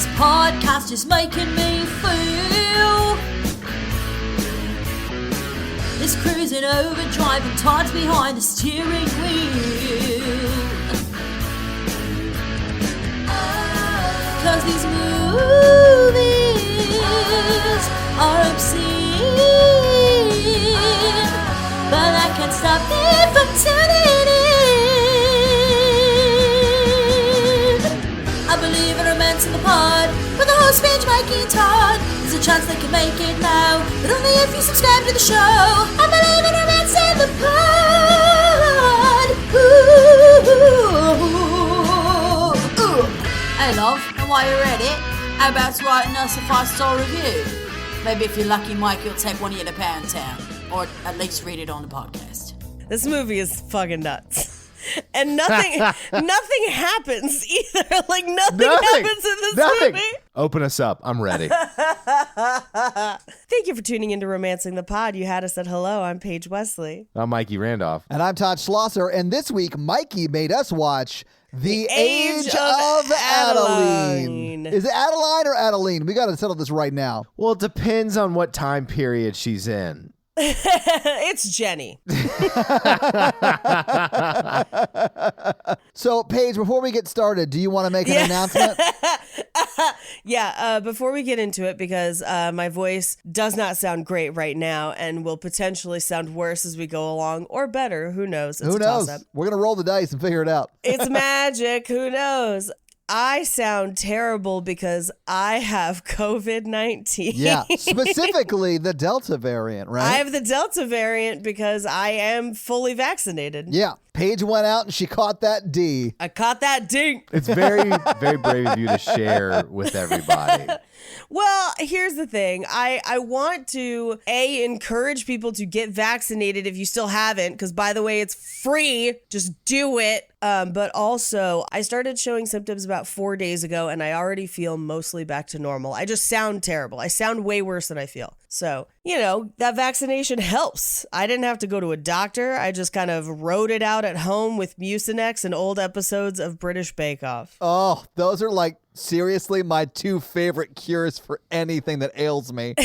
This podcast is making me feel this cruising overdrive and Todd's behind the steering wheel. Cause these movies are obscene, but that can't stop me from tuning in. I believe in romance in the pod, with the host Paige, Mikey, and Todd. There's a chance they can make it now, but only if you subscribe to the show. I believe in romance in the pod. Ooh. Hey love, and while you're at it, how about writing us a 5-star review? Maybe if you're lucky, Mikey will take one of you to Pound Town, or at least read it on the podcast. This movie is fucking nuts. And nothing happens either. Like, nothing happens in this movie. Open us up. I'm ready. Thank you for tuning into Romancing the Pod. You had us at hello. I'm Paige Wesley. I'm Mikey Randolph. And I'm Todd Schlosser. And this week, Mikey made us watch The Age of Adaline. Is it Adaline or Adaline? We got to settle this right now. Well, it depends on what time period she's in. It's Jenny. So, Paige, before we get started, do you want to make an announcement? Before we get into it, because my voice does not sound great right now and will potentially sound worse as we go along, or better. Who knows? It's Who a knows? toss-up. We're going to roll the dice and figure it out. It's magic. Who knows? I sound terrible because I have COVID-19. Yeah, specifically the Delta variant, right? I have the Delta variant because I am fully vaccinated. Yeah, Paige went out and she caught that D. I caught that ding. It's very, very brave of you to share with everybody. Well, here's the thing. I want to, encourage people to get vaccinated if you still haven't, because, by the way, it's free. Just do it. But also, I started showing symptoms about 4 days ago, and I already feel mostly back to normal. I just sound terrible. I sound way worse than I feel. So, that vaccination helps. I didn't have to go to a doctor. I just kind of wrote it out at home with Mucinex and old episodes of British Bake Off. Oh, those are like, seriously, my two favorite cures for anything that ails me.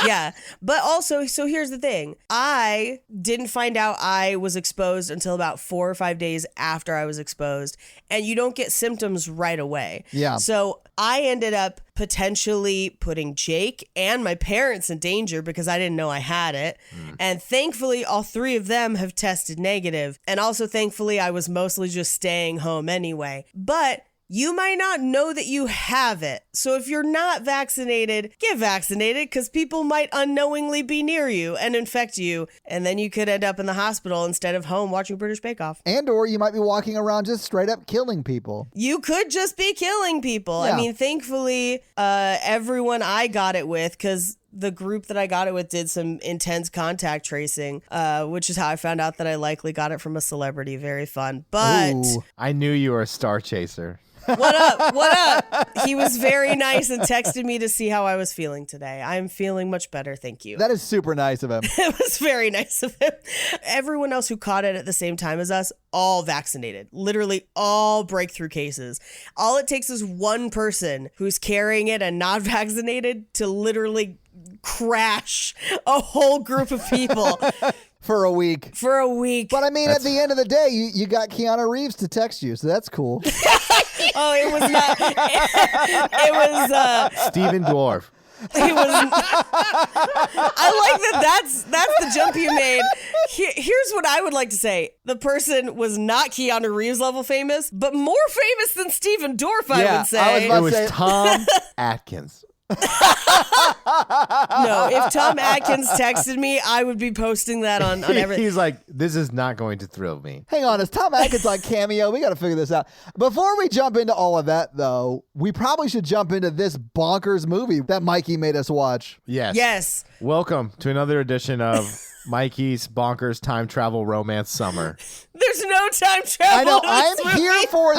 Yeah. But also, so here's the thing. I didn't find out I was exposed until about 4 or 5 days after I was exposed. And you don't get symptoms right away. Yeah. So I ended up potentially putting Jake and my parents in danger because I didn't know I had it. And thankfully, all three of them have tested negative. And also, thankfully, I was mostly just staying home anyway. But you might not know that you have it. So if you're not vaccinated, get vaccinated, because people might unknowingly be near you and infect you. And then you could end up in the hospital instead of home watching British Bake Off. And or you might be walking around just straight up killing people. You could just be killing people. Yeah. I mean, thankfully, everyone I got it with, because the group that I got it with did some intense contact tracing, which is how I found out that I likely got it from a celebrity. Very fun. But Ooh. I knew you were a star chaser. What up? What up? He was very nice and texted me to see how I was feeling today. I'm feeling much better, thank you. That is super nice of him. It was very nice of him. Everyone else who caught it at the same time as us, all vaccinated. Literally all breakthrough cases. All it takes is one person who's carrying it and not vaccinated to literally crash a whole group of people. For a week. But I mean, at the end of the day, you got Keanu Reeves to text you, so that's cool. Oh, it was not. It was Stephen Dwarf. It was. I like that's the jump you made. Here's what I would like to say: the person was not Keanu Reeves level famous, but more famous than Stephen Dorff. I would say It was Tom Atkins. No, if Tom Atkins texted me, I would be posting that on everything. He's like, this is not going to thrill me. Hang on, is Tom Atkins on Cameo? We got to figure this out. Before we jump into all of that, though, we probably should jump into this bonkers movie that Mikey made us watch. Yes. Welcome to another edition of Mikey's Bonkers Time Travel Romance Summer. There's no time travel. I know, in this I'm movie. here for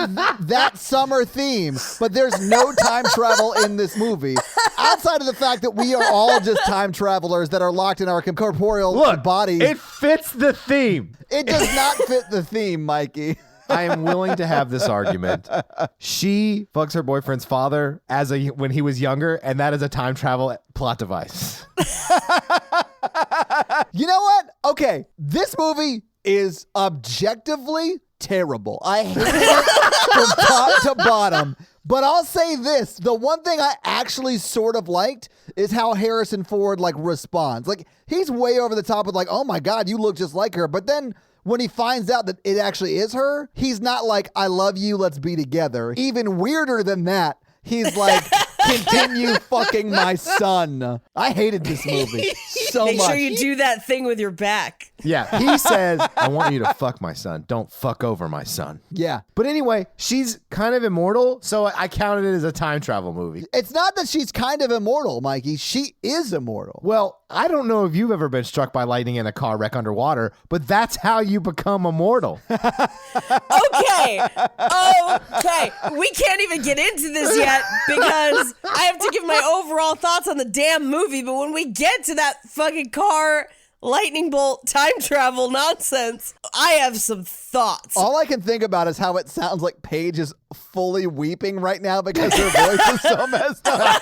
that summer theme, but there's no time travel in this movie. Outside of the fact that we are all just time travelers that are locked in our corporeal body. It fits the theme. It does not fit the theme, Mikey. I am willing to have this argument. She fucks her boyfriend's father when he was younger, and that is a time travel plot device. You know what? Okay, this movie is objectively terrible. I hate it from top to bottom. But I'll say this, the one thing I actually sort of liked is how Harrison Ford responds. He's way over the top with oh my God, you look just like her. But then when he finds out that it actually is her, he's not like, I love you, let's be together. Even weirder than that, he's like, continue fucking my son. I hated this movie so much. Make sure you do that thing with your back. Yeah, he says, I want you to fuck my son. Don't fuck over my son. Yeah. But anyway, she's kind of immortal, so I counted it as a time travel movie. It's not that she's kind of immortal, Mikey. She is immortal. Well, I don't know if you've ever been struck by lightning in a car wreck underwater, but that's how you become immortal. Okay. We can't even get into this yet because I have to give my overall thoughts on the damn movie. But when we get to that fucking car lightning bolt time travel nonsense, I have some thoughts. All I can think about is how it sounds like Paige is fully weeping right now because her voice is so messed up.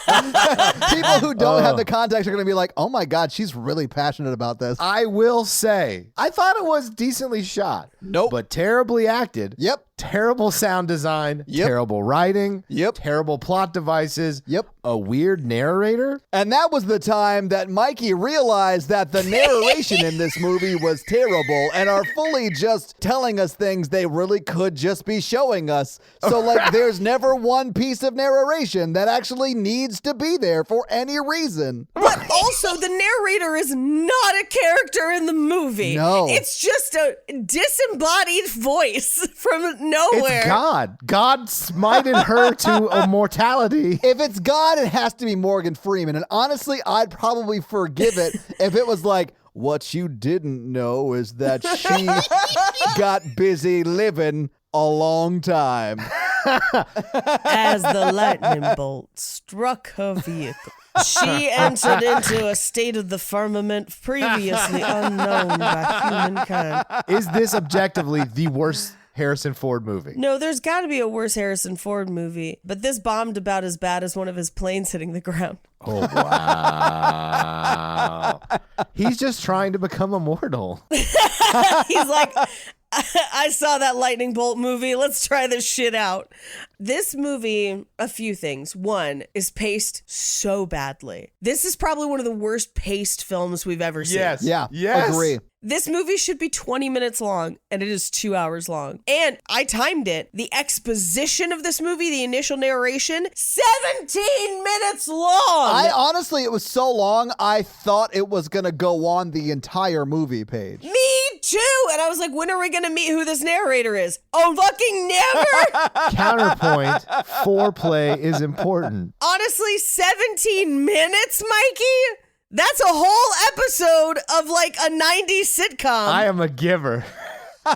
People who don't have the context are going to be like, oh my God, she's really passionate about this. I will say, I thought it was decently shot. Nope. But terribly acted. Yep. Terrible sound design. Yep. Terrible writing. Yep. Terrible plot devices. Yep. A weird narrator. And that was the time that Mikey realized that the narration in this movie was terrible and are fully just telling us things they really could just be showing us. So there's never one piece of narration that actually needs to be there for any reason. But also, the narrator is not a character in the movie. No. It's just a disembodied voice from nowhere. It's God. God smited her to immortality. If it's God, it has to be Morgan Freeman. And honestly, I'd probably forgive it if it was like, what you didn't know is that she got busy living a long time. As the lightning bolt struck her vehicle, she entered into a state of the firmament previously unknown by humankind. Is this objectively the worst Harrison Ford movie? No, there's got to be a worse Harrison Ford movie, but this bombed about as bad as one of his planes hitting the ground. Oh, wow. He's just trying to become immortal. He's like, I saw that lightning bolt movie. Let's try this shit out. This movie, a few things. One, is paced so badly. This is probably one of the worst paced films we've ever seen. Yes. Yeah. Yes. Agree. This movie should be 20 minutes long, and it is 2 hours long. And I timed it. The exposition of this movie, the initial narration, 17 minutes long. Honestly, it was so long, I thought it was going to go on the entire movie page. Me too. And I was like, when are we going to meet who this narrator is? Oh, fucking never. Counterpoint, foreplay is important. Honestly, 17 minutes, Mikey? That's a whole episode of like a 90s sitcom. I am a giver.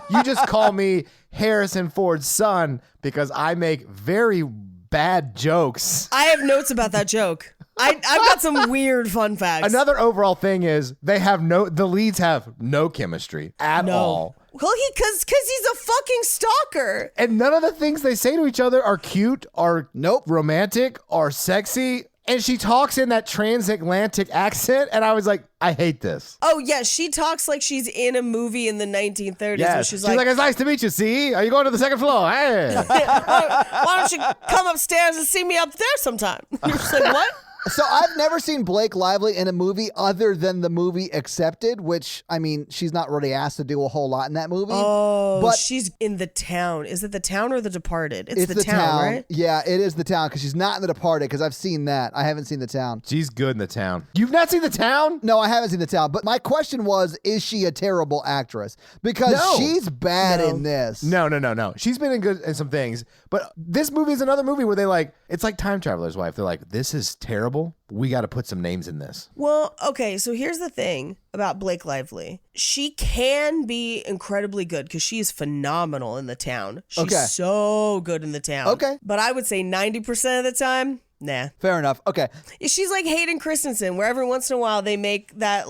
You just call me Harrison Ford's son because I make very bad jokes. I have notes about that joke. I've got some weird fun facts. Another overall thing is the leads have no chemistry at all. Well, because he's a fucking stalker. And none of the things they say to each other are cute, are Nope. romantic, or sexy. And she talks in that transatlantic accent, and I was like, I hate this. Oh, yeah, she talks like she's in a movie in the 1930s. Where Yes. she's She's like, it's nice to meet you, see? Are you going to the second floor? Hey. why don't you come upstairs and see me up there sometime? You're just like, what? So I've never seen Blake Lively in a movie other than the movie Accepted, which, I mean, she's not really asked to do a whole lot in that movie. Oh, but she's in The Town. Is it The Town or The Departed? it's The Town, right? Yeah, it is The Town, because she's not in The Departed, because I've seen that. I haven't seen The Town. She's good in The Town. You've not seen The Town? No, I haven't seen The Town. But my question was, is she a terrible actress? Because No. she's bad No. in this. No. She's been in some things, but this movie is another movie where it's like Time Traveler's Wife. They're like, this is terrible. We got to put some names in this. Well, okay, so here's the thing about Blake Lively. She can be incredibly good because she is phenomenal in The Town. She's Okay. so good in The Town. Okay. But I would say 90% of the time, nah. Fair enough. Okay. She's like Hayden Christensen, where every once in a while they make that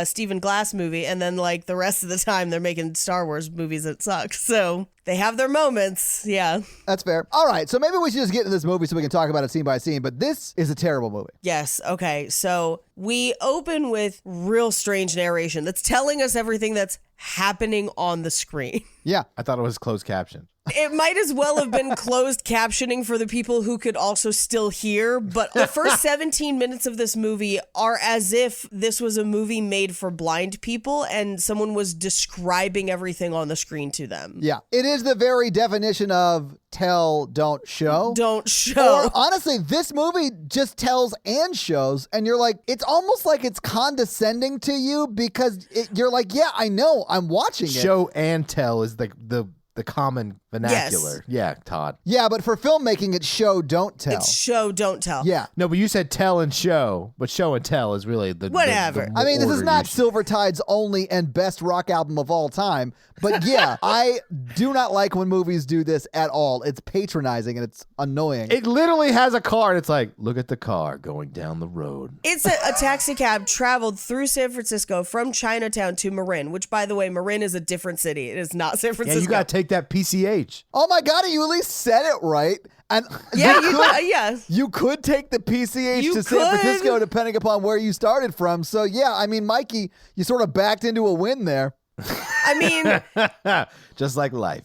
Stephen Glass movie, and then like the rest of the time they're making Star Wars movies that suck. So They have their moments. Yeah. That's fair. All right, so maybe we should just get into this movie so we can talk about it scene by scene, but this is a terrible movie. Yes. Okay. So we open with real strange narration that's telling us everything that's happening on the screen. Yeah. I thought it was closed caption. It might as well have been closed captioning for the people who could also still hear, but the first 17 minutes of this movie are as if this was a movie made for blind people and someone was describing everything on the screen to them. Yeah. It is the very definition of tell, don't show. Don't show. Or honestly, this movie just tells and shows, and you're like, it's almost like it's condescending to you because you're like, yeah, I know, I'm watching it. Show and tell is the common vernacular. Yes. Yeah, Todd. Yeah, but for filmmaking, it's show, don't tell. It's show, don't tell. Yeah. No, but you said tell and show, but show and tell is really the Whatever. the I mean, this is order not you should- Silver Tide's only and best rock album of all time, but yeah, I do not like when movies do this at all. It's patronizing and it's annoying. It literally has a car, and it's like, look at the car going down the road. It's a taxi cab traveled through San Francisco from Chinatown to Marin, which, by the way, Marin is a different city. It is not San Yeah, Francisco. you got to take that PCH. Oh my God, you at least said it right. And Yeah, yeah. you could take the PCH You to San could. Francisco depending upon where you started from. So yeah, I mean, Mikey, you sort of backed into a win there. I mean, Just like life.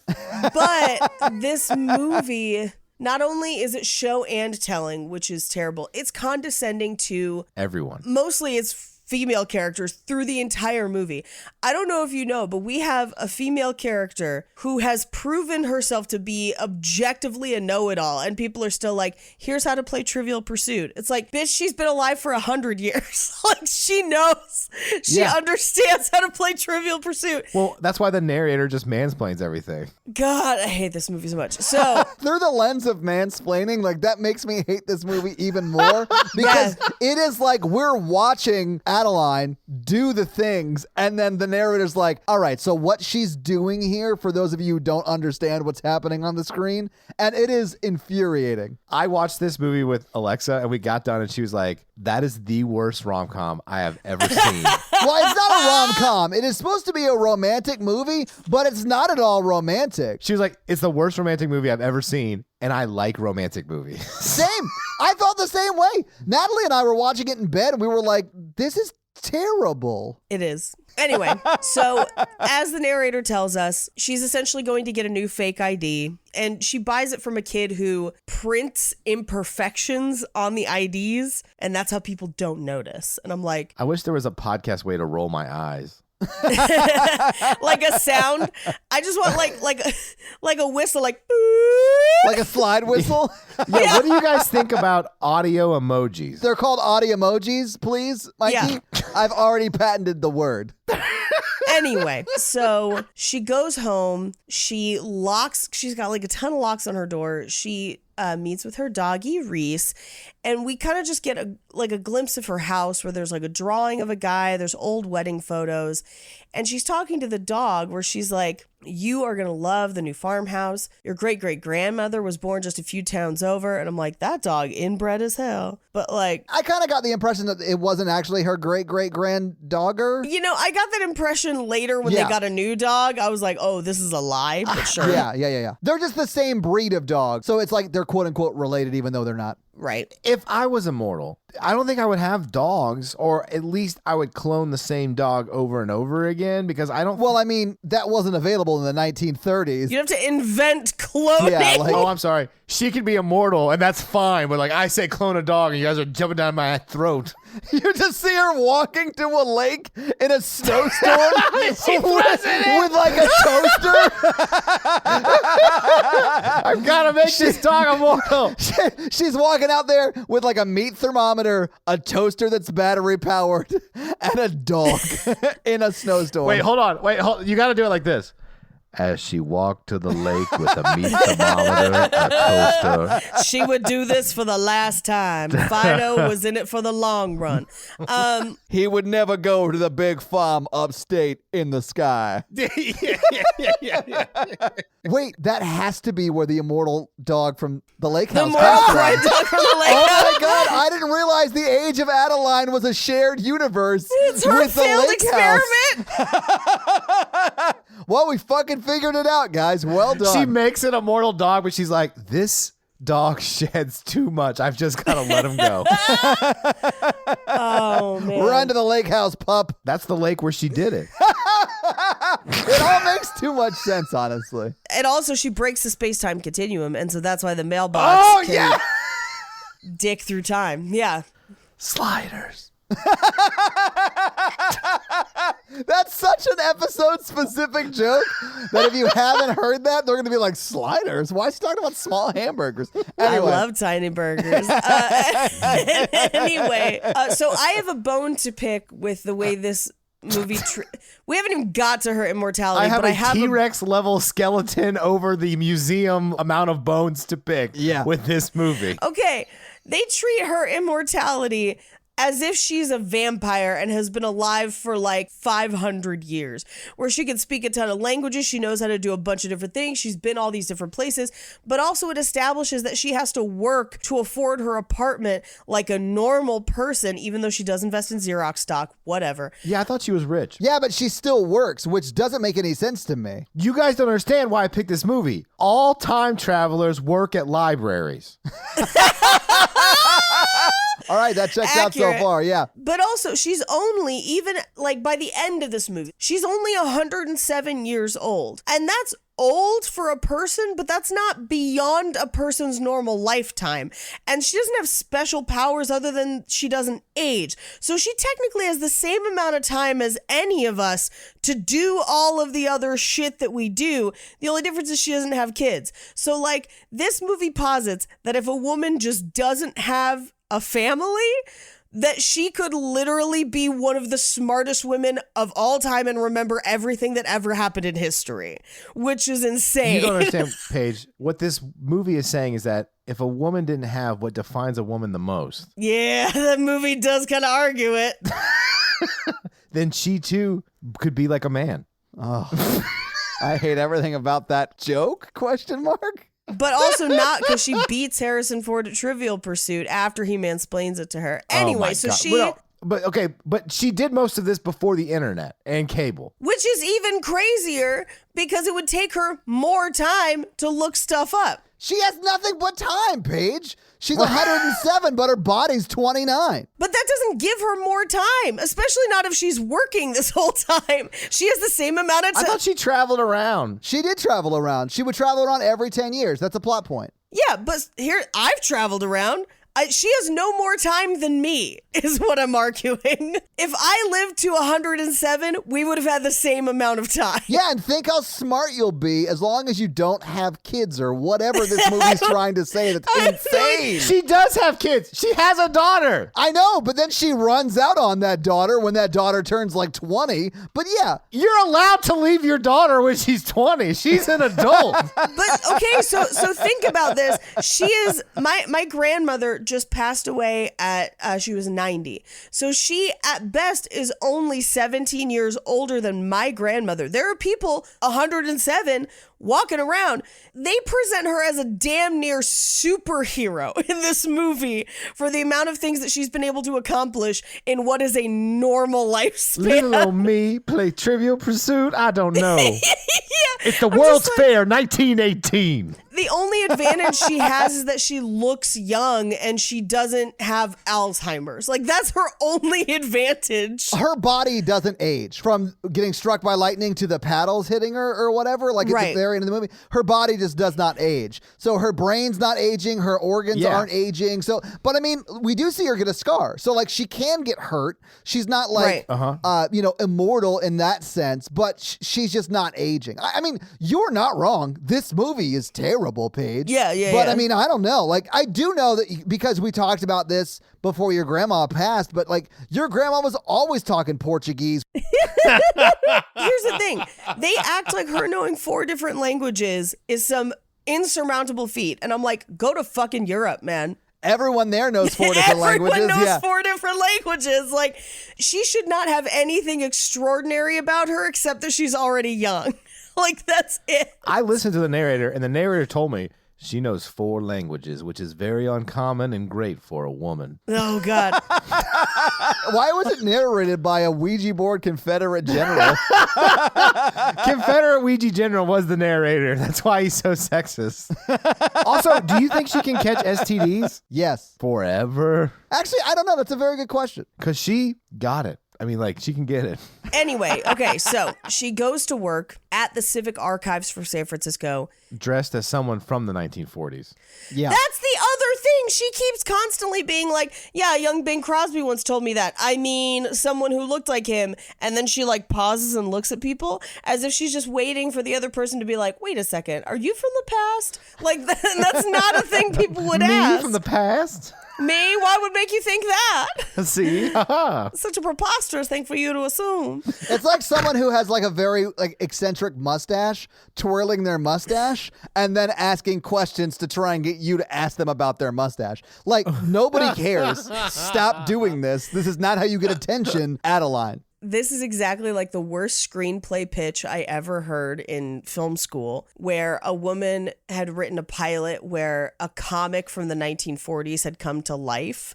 but this movie, not only is it show and telling, which is terrible, it's condescending to Everyone. mostly its female characters through the entire movie. I don't know if you know, but we have a female character who has proven herself to be objectively a know-it-all, and people are still like, here's how to play Trivial Pursuit. It's like, bitch, she's been alive for 100 years. Like, she knows. She Yeah. understands how to play Trivial Pursuit. Well, that's why the narrator just mansplains everything. God, I hate this movie so much. So, Through the lens of mansplaining, like that makes me hate this movie even more because it is like we're watching Adaline do the things, and then the narrator's like, all right, so what she's doing here, for those of you who don't understand what's happening on the screen, and it is infuriating. I watched this movie with Alexa, and we got done, and she was like, that is the worst rom-com I have ever seen. Well, it's not a rom-com. It is supposed to be a romantic movie, but it's not at all romantic. She was like, it's the worst romantic movie I've ever seen, and I like romantic movies. Same. I felt the same way. Natalie and I were watching it in bed, and we were like, this is terrible. it is. Anyway, so as the narrator tells us, she's essentially going to get a new fake ID, and she buys it from a kid who prints imperfections on the IDs, and that's how people don't notice. And I'm like, I wish there was a podcast way to roll my eyes. like a sound. I just want like a whistle, like Like a slide whistle. Yeah, what do you guys think about audio emojis? They're called audio emojis, please, Mikey. Yeah. I've already patented the word. Anyway, so she goes home. She's got like a ton of locks on her door. She meets with her doggy Reese, and we kind of just get a glimpse of her house where there's like a drawing of a guy, there's old wedding photos, and she's talking to the dog where she's like, you are gonna love the new farmhouse. Your great-great-grandmother was born just a few towns over. And I'm like, that dog inbred as hell. But like, I kind of got the impression that it wasn't actually her great-great-granddogger. you know, I got that impression later when Yeah. they got a new dog. I was like, oh, this is a lie, but sure. Yeah. They're just the same breed of dog. So it's like they're quote-unquote related even though they're not. Right. If I was immortal, I don't think I would have dogs, or at least I would clone the same dog over and over again, because I don't. Well, I mean, that wasn't available in the 1930s. You have to invent cloning. Yeah, like- Oh, I'm sorry. She could be immortal, and that's fine. But like, I say clone a dog, and you guys are jumping down my throat. You just see her walking to a lake in a snowstorm with like a toaster. I've got to make this dog immortal. She's walking out there with like a meat thermometer, a toaster that's battery powered, and a dog in a snowstorm. Wait, hold on. You got to do it like this. As she walked to the lake with a meat thermometer, a toaster. She would do this for the last time. Fido was in it for the long run. He would never go to the big farm upstate in the sky. yeah. Wait, that has to be where the immortal dog from the lake The house more comes from. fried dog from the lake. Oh my God, I didn't realize the Age of Adaline was a shared universe It's her with the failed lake house. experiment. Well, we fucking figured it out, guys. Well done. She makes an immortal dog, but she's like, this dog sheds too much. I've just got to let him go. Oh, man. Run to the lake house, pup. That's the lake where she did it. It all makes too much sense, honestly. And also, she breaks the space-time continuum, and so that's why the mailbox can dick through time. Yeah. Sliders. That's such an episode-specific joke that if you haven't heard that, they're going to be like, sliders? Why is she talking about small hamburgers? Anyway. I love tiny burgers. Anyway, so I have a bone to pick with the way this movie... we haven't even got to her immortality, I have but a I have T-Rex level skeleton over the museum amount of bones to pick with this movie. Okay, they treat her immortality as if she's a vampire and has been alive for like 500 years, where she can speak a ton of languages. She knows how to do a bunch of different things. She's been all these different places, but also it establishes that she has to work to afford her apartment like a normal person, even though she does invest in Xerox stock, whatever. Yeah, I thought she was rich. Yeah, but she still works, which doesn't make any sense to me. You guys don't understand why I picked this movie. All time travelers work at libraries. All right, that checks out so far, yeah. But also, she's only, even like by the end of this movie, she's only 107 years old. And that's old for a person, but that's not beyond a person's normal lifetime. And she doesn't have special powers other than she doesn't age. So she technically has the same amount of time as any of us to do all of the other shit that we do. The only difference is she doesn't have kids. So like this movie posits that if a woman just doesn't have a family, that she could literally be one of the smartest women of all time and remember everything that ever happened in history, which is insane. You don't understand, Paige. What this movie is saying is that if a woman didn't have what defines a woman the most, yeah, that movie does kind of argue it. then she too could be like a man. Oh, I hate everything about that joke, question mark. But also not, because she beats Harrison Ford at Trivial Pursuit after he mansplains it to her. Anyway, so she... But she did most of this before the internet and cable. Which is even crazier because it would take her more time to look stuff up. She has nothing but time, Paige. She's 107, but her body's 29. But that doesn't give her more time, especially not if she's working this whole time. She has the same amount of time. I thought she traveled around. She did travel around. She would travel around every 10 years. That's a plot point. Yeah, but here, I've traveled around. She has no more time than me, is what I'm arguing. If I lived to 107, we would have had the same amount of time. Yeah, and think how smart you'll be as long as you don't have kids or whatever this movie's trying to say. That's insane. She does have kids. She has a daughter. I know, but then she runs out on that daughter when that daughter turns like 20. But yeah. You're allowed to leave your daughter when she's 20. She's an adult. But okay, so think about this. She is, my grandmother just passed away at, she was 90. So she at best is only 17 years older than my grandmother. There are people 107 walking around. They present her as a damn near superhero in this movie for the amount of things that she's been able to accomplish in what is a normal lifespan. Little old me play Trivial Pursuit. I don't know. Yeah, It's the World's Fair 1918. The only advantage she has is that she looks young and she doesn't have Alzheimer's. Like, that's her only advantage. Her body doesn't age from getting struck by lightning to the paddles hitting her or whatever. Like, at the very end of the movie, her body just does not age. So her brain's not aging. Her organs aren't aging. So, but I mean, we do see her get a scar. So like, she can get hurt. She's not like, immortal in that sense, but she's just not aging. I mean, you're not wrong. This movie is terrible. Paige. But I mean, I don't know. Like, I do know that because we talked about this before your grandma passed, but like, your grandma was always talking Portuguese. Here's the thing. They act like her knowing 4 different languages is some insurmountable feat. And I'm like, go to fucking Europe, man. Everyone there knows 4 different languages. Everyone knows 4 different languages. Like, she should not have anything extraordinary about her except that she's already young. Like, that's it. I listened to the narrator, and the narrator told me she knows 4 languages, which is very uncommon and great for a woman. Oh, God. Why was it narrated by a Ouija board Confederate general? Confederate Ouija General was the narrator. That's why he's so sexist. Also, do you think she can catch STDs Yes. forever? Actually, I don't know. That's a very good question. Because she got it. I mean, like, she can get it. Anyway, okay, so she goes to work at the Civic Archives for San Francisco. Dressed as someone from the 1940s. Yeah. That's the other thing. She keeps constantly being like, yeah, young Bing Crosby once told me that. I mean, someone who looked like him. And then she like pauses and looks at people as if she's just waiting for the other person to be like, wait a second, are you from the past? Like, that's not a thing people would ask. Me from the past? Me? Why would make you think that? See? Haha. Such a preposterous thing for you to assume. It's like someone who has like a very like eccentric mustache, twirling their mustache, and then asking questions to try and get you to ask them about their mustache. Like, nobody cares. Stop doing this. This is not how you get attention, Adaline. This is exactly like the worst screenplay pitch I ever heard in film school, where a woman had written a pilot where a comic from the 1940s had come to life.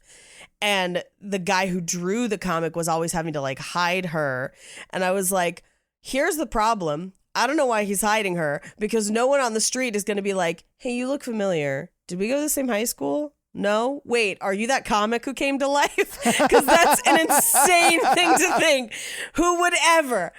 And the guy who drew the comic was always having to like hide her. And I was like, here's the problem. I don't know why he's hiding her, because no one on the street is going to be like, hey, you look familiar. Did we go to the same high school? No? Wait, are you that comic who came to life? Because that's an insane thing to think. Who would ever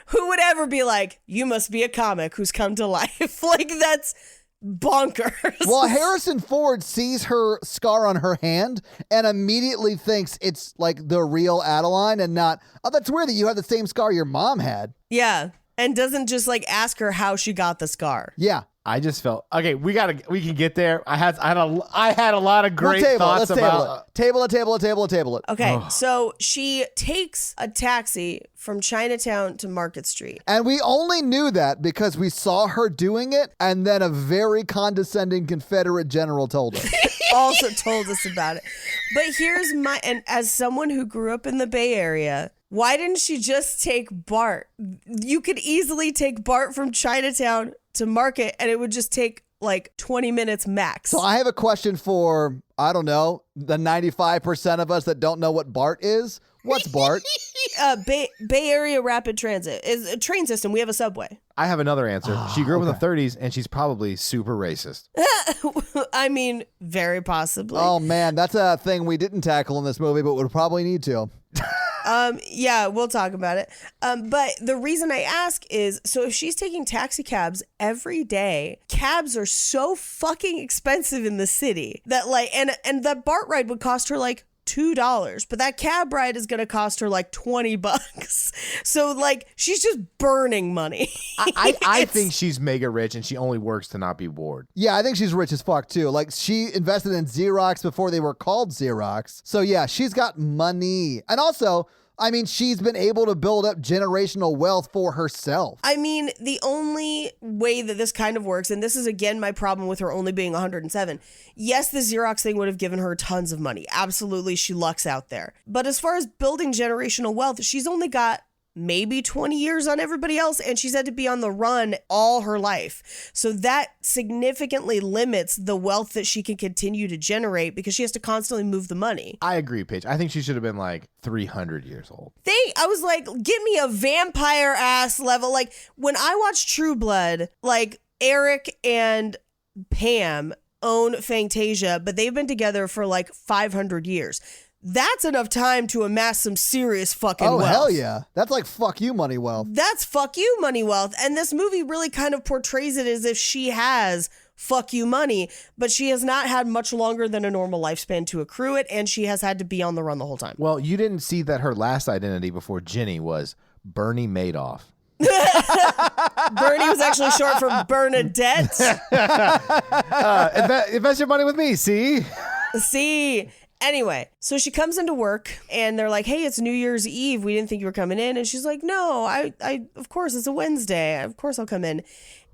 be like, you must be a comic who's come to life? Like, that's bonkers. Well, Harrison Ford sees her scar on her hand and immediately thinks it's like the real Adaline and not, oh, that's weird that you have the same scar your mom had. Yeah. And doesn't just like ask her how she got the scar. Yeah. I just felt okay. We can get there. I had a lot of great thoughts about table it. Okay, so she takes a taxi from Chinatown to Market Street. And we only knew that because we saw her doing it, and then a very condescending Confederate general told us. Also told us about it. But here's and as someone who grew up in the Bay Area, why didn't she just take BART? You could easily take BART from Chinatown to Market, and it would just take like 20 minutes max. So I have a question for, I don't know, the 95% of us that don't know what BART is. What's BART? Bay Area Rapid Transit is a train system. We have a subway. I have another answer. She grew up in the 30s, and she's probably super racist. I mean, very possibly. Oh, man, that's a thing we didn't tackle in this movie, but would probably need to. Yeah, we'll talk about it. But the reason I ask is, so if she's taking taxi cabs every day, cabs are so fucking expensive in the city that like, and that BART ride would cost her like $2, but that cab ride is going to cost her like $20. So like, she's just burning money. I think she's mega rich and she only works to not be bored. Yeah, I think she's rich as fuck too. Like, she invested in Xerox before they were called Xerox. So yeah, she's got money. And also, I mean, she's been able to build up generational wealth for herself. I mean, the only way that this kind of works, and this is again my problem with her only being 107. Yes, the Xerox thing would have given her tons of money. Absolutely, she lucks out there. But as far as building generational wealth, she's only got maybe 20 years on everybody else, and she's had to be on the run all her life. So that significantly limits the wealth that she can continue to generate because she has to constantly move the money. I agree, Paige. I think she should have been like 300 years old. I was like, give me a vampire ass level. Like when I watch True Blood, like Eric and Pam own Fantasia, but they've been together for like 500 years. That's enough time to amass some serious fucking wealth. Oh, hell yeah. That's like fuck you money wealth. That's fuck you money wealth. And this movie really kind of portrays it as if she has fuck you money, but she has not had much longer than a normal lifespan to accrue it, and she has had to be on the run the whole time. Well, you didn't see that her last identity before Ginny was Bernie Madoff. Bernie was actually short for Bernadette. Invest your money with me, see? See? Anyway, so she comes into work and they're like, hey, it's New Year's Eve. We didn't think you were coming in. And she's like, no, I of course, it's a Wednesday. Of course I'll come in.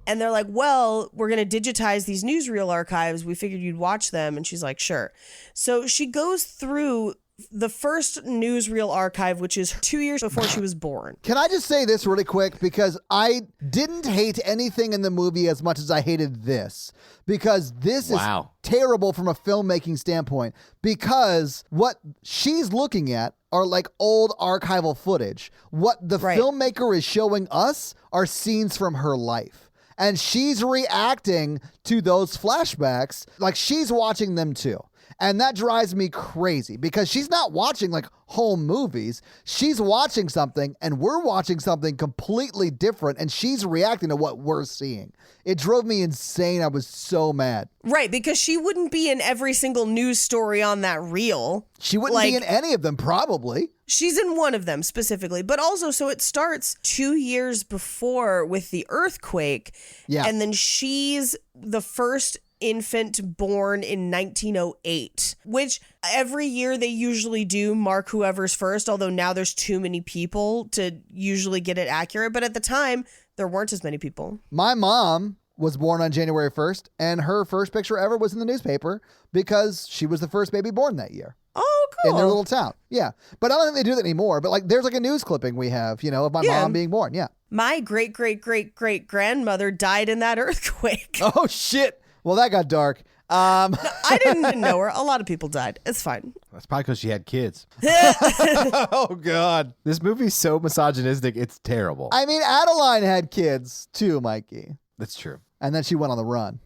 And they're like, well, we're going to digitize these newsreel archives. We figured you'd watch them. And she's like, sure. So she goes through the first newsreel archive, which is 2 years before she was born. Can I just say this really quick? Because I didn't hate anything in the movie as much as I hated this. Because this is terrible from a filmmaking standpoint. Because what she's looking at are like old archival footage. What the filmmaker is showing us are scenes from her life. And she's reacting to those flashbacks like she's watching them too. And that drives me crazy because she's not watching like home movies. She's watching something and we're watching something completely different and she's reacting to what we're seeing. It drove me insane. I was so mad. Right, because she wouldn't be in every single news story on that reel. She wouldn't be in any of them, probably. She's in one of them specifically, but also, so it starts 2 years before with the earthquake. Yeah. And then she's the first infant born in 1908, which every year they usually do mark whoever's first, although now there's too many people to usually get it accurate. But at the time, there weren't as many people. My mom was born on January 1st, and her first picture ever was in the newspaper because she was the first baby born that year. Oh, cool. In their little town. Yeah. But I don't think they do that anymore. But like, there's like a news clipping we have, you know, of my mom being born. Yeah. My great-great-great-great-grandmother died in that earthquake. Oh, shit. Well, that got dark. No, I didn't know her. A lot of people died. It's fine. That's probably because she had kids. Oh, God. This movie's so misogynistic, it's terrible. I mean, Adaline had kids too, Mikey. That's true. And then she went on the run.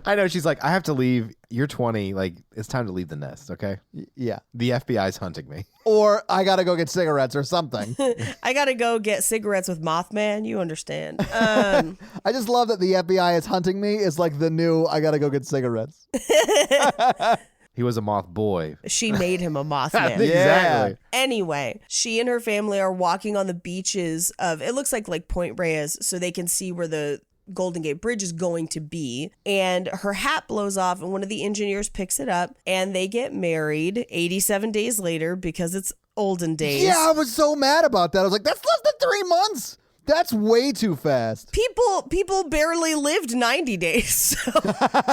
I know. She's like, I have to leave. You're 20. Like, it's time to leave the nest, okay? Yeah. The FBI's hunting me. Or I got to go get cigarettes or something. I got to go get cigarettes with Mothman. You understand. I just love that the FBI is hunting me. It's like the new, I got to go get cigarettes. He was a moth boy. She made him a Mothman. Exactly. Anyway, she and her family are walking on the beaches of, it looks like Point Reyes, so they can see where the Golden Gate Bridge is going to be, and her hat blows off and one of the engineers picks it up and they get married 87 days later because it's olden days. Yeah, I was so mad about that. I was like, that's less than 3 months. That's way too fast. People barely lived 90 days. So.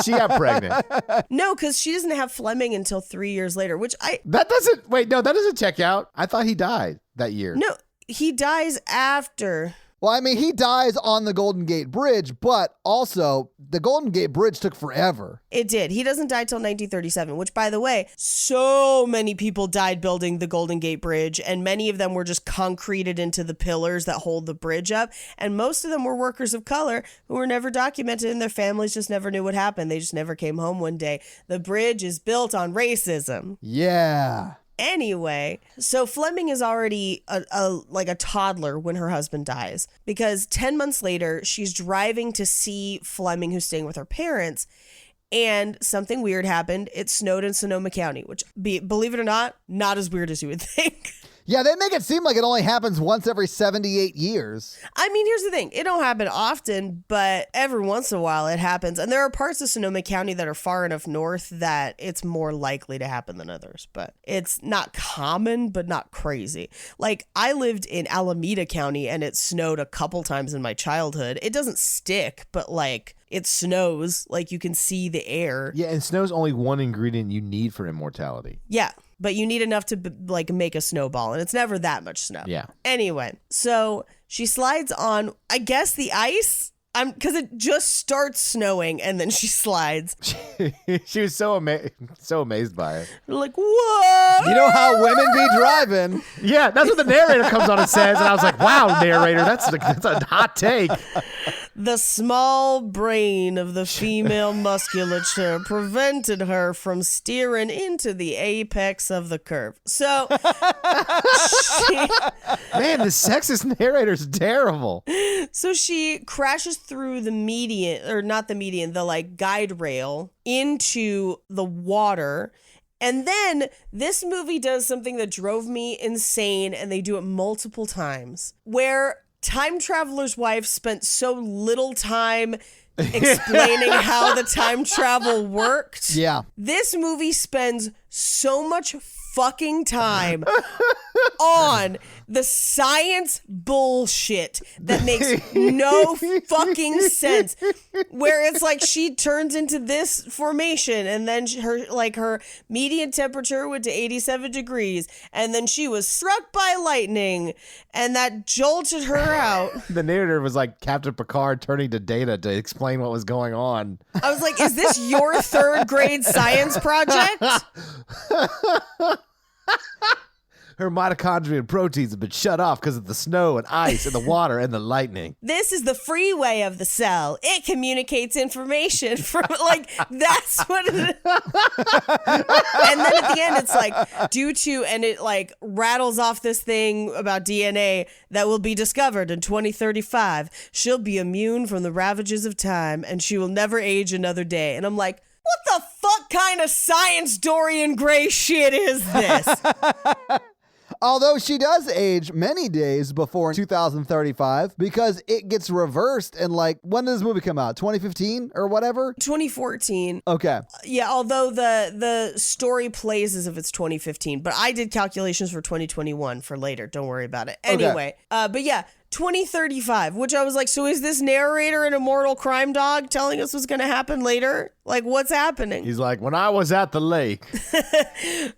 She got pregnant. No, because she doesn't have Fleming until 3 years later, that doesn't check out. I thought he died that year. No, he dies after. Well, I mean, he dies on the Golden Gate Bridge, but also the Golden Gate Bridge took forever. It did. He doesn't die till 1937, which, by the way, so many people died building the Golden Gate Bridge, and many of them were just concreted into the pillars that hold the bridge up, and most of them were workers of color who were never documented, and their families just never knew what happened. They just never came home one day. The bridge is built on racism. Yeah. Anyway, so Fleming is already a toddler when her husband dies, because 10 months later, she's driving to see Fleming, who's staying with her parents, and something weird happened. It snowed in Sonoma County, which, believe it or not as weird as you would think. Yeah, they make it seem like it only happens once every 78 years. I mean, here's the thing. It don't happen often, but every once in a while it happens. And there are parts of Sonoma County that are far enough north that it's more likely to happen than others. But it's not common, but not crazy. Like, I lived in Alameda County and it snowed a couple times in my childhood. It doesn't stick, but like, it snows. Like, you can see the air. Yeah, and snow's only one ingredient you need for immortality. Yeah. But you need enough to make a snowball, and it's never that much snow. Yeah. Anyway, so she slides on, I guess, the ice, because it just starts snowing, and then she slides. She was so amazed by it. Like, what? You know how women be driving. Yeah, that's what the narrator comes on and says, and I was like, wow, narrator, that's a hot take. The small brain of the female musculature prevented her from steering into the apex of the curve. So, man, the sexist narrator's terrible. So she crashes through the median, or not the median, the like guide rail into the water. And then this movie does something that drove me insane, and they do it multiple times, where Time Traveler's Wife spent so little time explaining how the time travel worked. Yeah. This movie spends so much fucking time on the science bullshit that makes no fucking sense. Where it's like she turns into this formation, and then her median temperature went to 87 degrees, and then she was struck by lightning, and that jolted her out. The narrator was like Captain Picard turning to Data to explain what was going on. I was like, is this your third grade science project? Her mitochondria and proteins have been shut off because of the snow and ice and the water and the lightning. This is the freeway of the cell. It communicates information from, like, that's what it is. And then at the end, it's like, and it, like, rattles off this thing about DNA that will be discovered in 2035. She'll be immune from the ravages of time, and she will never age another day. And I'm like, what the fuck kind of science Dorian Gray shit is this? Although she does age many days before 2035 because it gets reversed in, like, when did this movie come out? 2015 or whatever? 2014. Okay. Yeah, although the story plays as if it's 2015, but I did calculations for 2021 for later. Don't worry about it. Anyway, but yeah, 2035, which I was like, so is this narrator an immortal crime dog telling us what's going to happen later? Like, what's happening? He's like, when I was at the lake.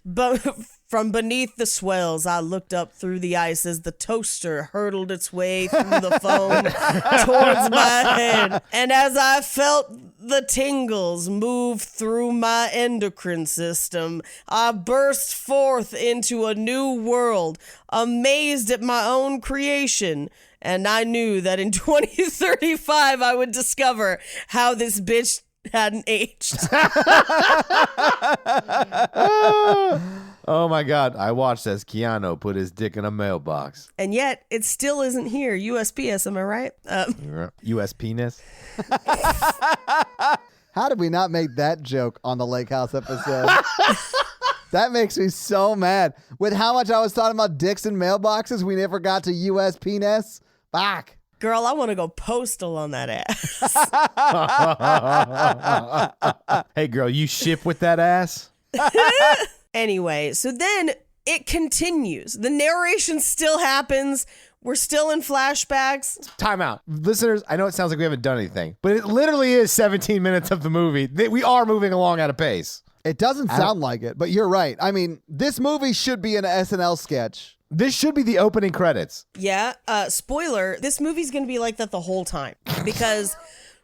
But from beneath the swells, I looked up through the ice as the toaster hurtled its way through the foam towards my head. And as I felt the tingles move through my endocrine system, I burst forth into a new world, amazed at my own creation. And I knew that in 2035, I would discover how this bitch hadn't aged. Oh my God. I watched as Keanu put his dick in a mailbox. And yet, it still isn't here. USPS, am I right? US penis. How did we not make that joke on the Lake House episode? That makes me so mad. With how much I was talking about dicks and mailboxes, we never got to US penis. Fuck. Girl, I want to go postal on that ass. Hey, girl, you ship with that ass? Anyway, so then it continues. The narration still happens. We're still in flashbacks. Time out. Listeners, I know it sounds like we haven't done anything, but it literally is 17 minutes of the movie. We are moving along at a pace. It doesn't sound like it, but you're right. I mean, this movie should be an SNL sketch. This should be the opening credits. Yeah, spoiler, this movie's going to be like that the whole time. Because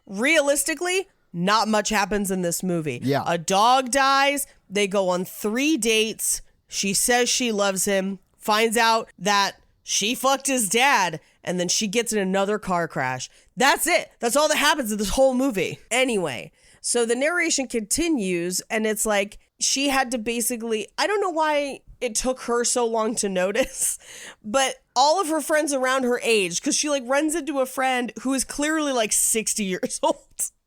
realistically, not much happens in this movie. Yeah. A dog dies. They go on 3 dates. She says she loves him. Finds out that she fucked his dad. And then she gets in another car crash. That's it. That's all that happens in this whole movie. Anyway, so the narration continues. And it's like she had to basically, I don't know why it took her so long to notice, but all of her friends around her age, because she like runs into a friend who is clearly like 60 years old.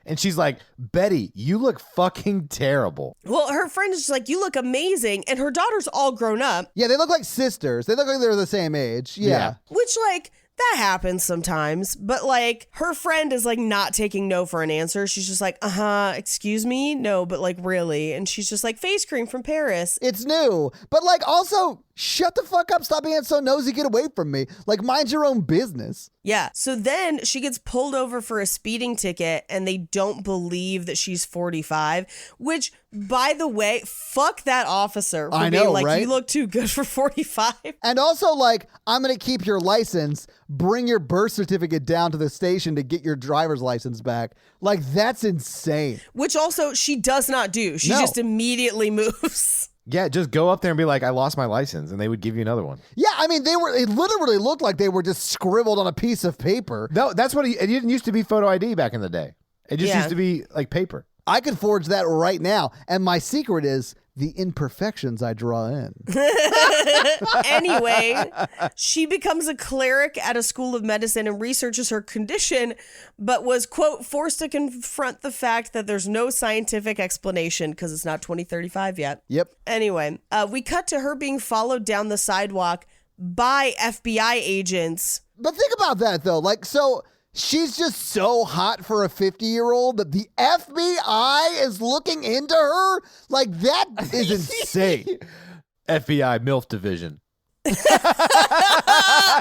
And she's like, Betty, you look fucking terrible. Well, her friend is just like, you look amazing. And her daughter's all grown up. Yeah, they look like sisters. They look like they're the same age. Yeah. Which, like, that happens sometimes. But, like, her friend is, like, not taking no for an answer. She's just like, excuse me? No, but, like, really? And she's just like, face cream from Paris. It's new. But, like, also, shut the fuck up. Stop being so nosy. Get away from me. Like, mind your own business. Yeah. So then she gets pulled over for a speeding ticket and they don't believe that she's 45, which, by the way, fuck that officer for being like, right? You look too good for 45. And also, like, I'm going to keep your license, bring your birth certificate down to the station to get your driver's license back. Like, that's insane. Which also she does not do. She just immediately moves. Yeah, just go up there and be like, I lost my license, and they would give you another one. Yeah, I mean, it literally looked like they were just scribbled on a piece of paper. No, that's what it didn't used to be photo ID back in the day. It just used to be like paper. I could forge that right now. And my secret is the imperfections I draw in. Anyway, she becomes a cleric at a school of medicine and researches her condition, but was, quote, forced to confront the fact that there's no scientific explanation because it's not 2035 yet. Yep. Anyway, we cut to her being followed down the sidewalk by FBI agents. But think about that, though. Like, so she's just so hot for a 50-year-old that the FBI is looking into her? Like, that is insane. FBI MILF division.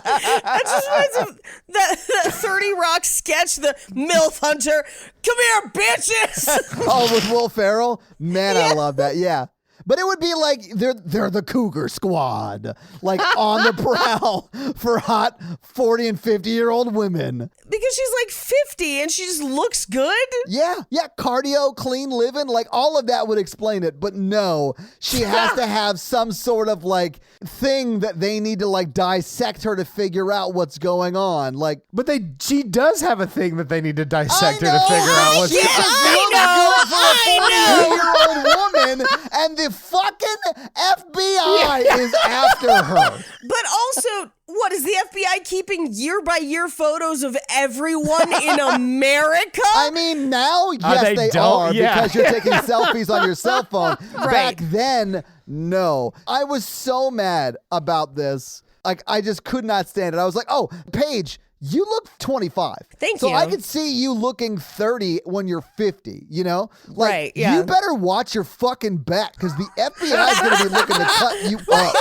That just reminds me of that 30 Rock sketch, the MILF Hunter. Come here, bitches. Oh, with Will Ferrell? Man, I love that. Yeah. But it would be like they're the Cougar Squad, like on the prowl for hot 40 and 50-year-old women. Because she's like 50 and she just looks good. Yeah, cardio, clean living, like all of that would explain it. But no, she has to have some sort of like thing that they need to like dissect her to figure out what's going on. Like, But she does have a thing that they need to dissect her to figure out what's she going just looks good for a 40-year-old woman, and the fucking FBI is after her. But also, what is the FBI keeping year-by-year photos of everyone in America? I mean, now, yes, they they don't? are Yeah. because you're taking selfies on your cell phone. Right. Back then, no. I was so mad about this. Like, I just could not stand it. I was like, oh, Paige, you look 25. Thank so you. I could see you looking 30 when you're 50, you know? Like, Right, yeah. you better watch your fucking back because the FBI is going to be looking to cut you up.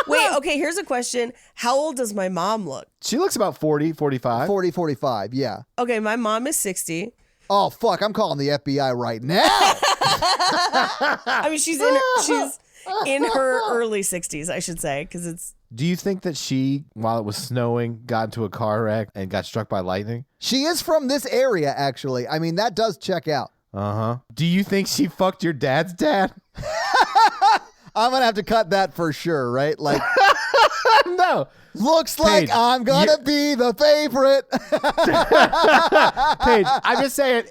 Wait, okay, here's a question. How old does my mom look? She looks about 40, 45. 40, 45, yeah. Okay, my mom is 60. Oh, fuck, I'm calling the FBI right now. I mean, she's in her early 60s, I should say, because it's... Do you think that she, while it was snowing, got into a car wreck and got struck by lightning? She is from this area, actually. I mean, that does check out. Uh-huh. Do you think she fucked your dad's dad? I'm going to have to cut that for sure, right? Like, No. looks like Paige, I'm going to be the favorite. Paige, I'm just saying,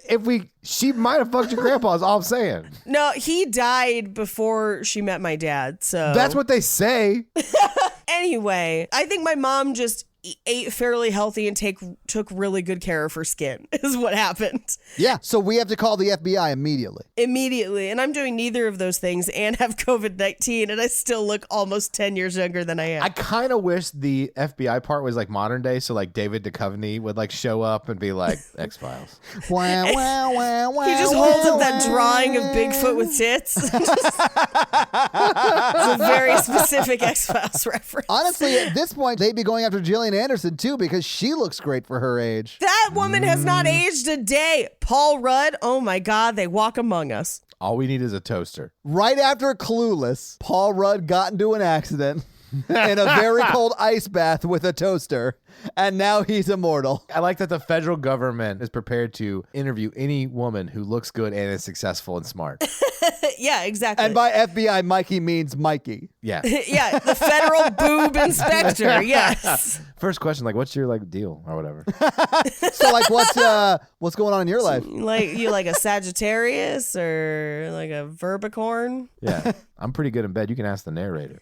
she might have fucked your grandpa is all I'm saying. No, he died before she met my dad, so... That's what they say. Anyway, I think my mom just ate fairly healthy and took really good care of her skin, is what happened. Yeah, so we have to call the FBI immediately. Immediately. And I'm doing neither of those things and have COVID-19, and I still look almost 10 years younger than I am. I kind of wish the FBI part was like modern day, so like David Duchovny would like show up and be like, X-Files. Wow, wow, wow, wow. He just holds up that drawing of Bigfoot with tits. It's a very specific X-Files reference. Honestly, at this point, they'd be going after Gillian Anderson, too, because she looks great for her age. That woman has not aged a day. Paul Rudd, oh my God, they walk among us. All we need is a toaster. Right after Clueless, Paul Rudd got into an accident in a very cold ice bath with a toaster, and now he's immortal. I like that the federal government is prepared to interview any woman who looks good and is successful and smart. Yeah, exactly. And by FBI, Mikey means Mikey. Yeah. Yeah, the federal boob inspector, yes. First question, like, what's your like deal or whatever? So, like, what's going on in your life? Like you like a Sagittarius or like a Verbicorn? Yeah. I'm pretty good in bed. You can ask the narrator.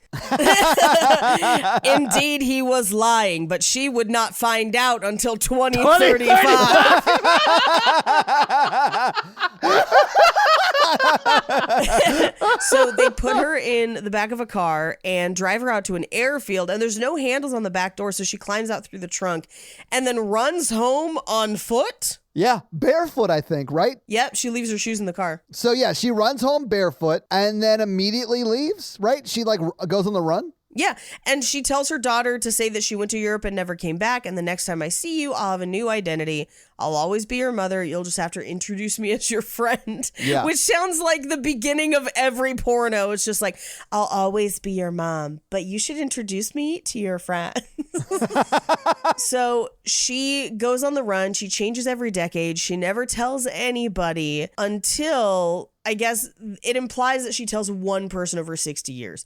Indeed, he was lying, but she would not find out until 2035. So they put her in the back of a car and drive her out to an airfield, and there's no handles on the back door, so she climbs out through the trunk and then runs home on foot. Yeah, barefoot, I think, right? Yep, she leaves her shoes in the car. So, yeah, she runs home barefoot and then immediately leaves, right? She, like, goes on the run? Yeah, and she tells her daughter to say that she went to Europe and never came back, and the next time I see you, I'll have a new identity. I'll always be your mother. You'll just have to introduce me as your friend. Yeah. Which sounds like the beginning of every porno. It's just like, I'll always be your mom, but you should introduce me to your friends. So she goes on the run. She changes every decade. She never tells anybody until, I guess, it implies that she tells one person over 60 years.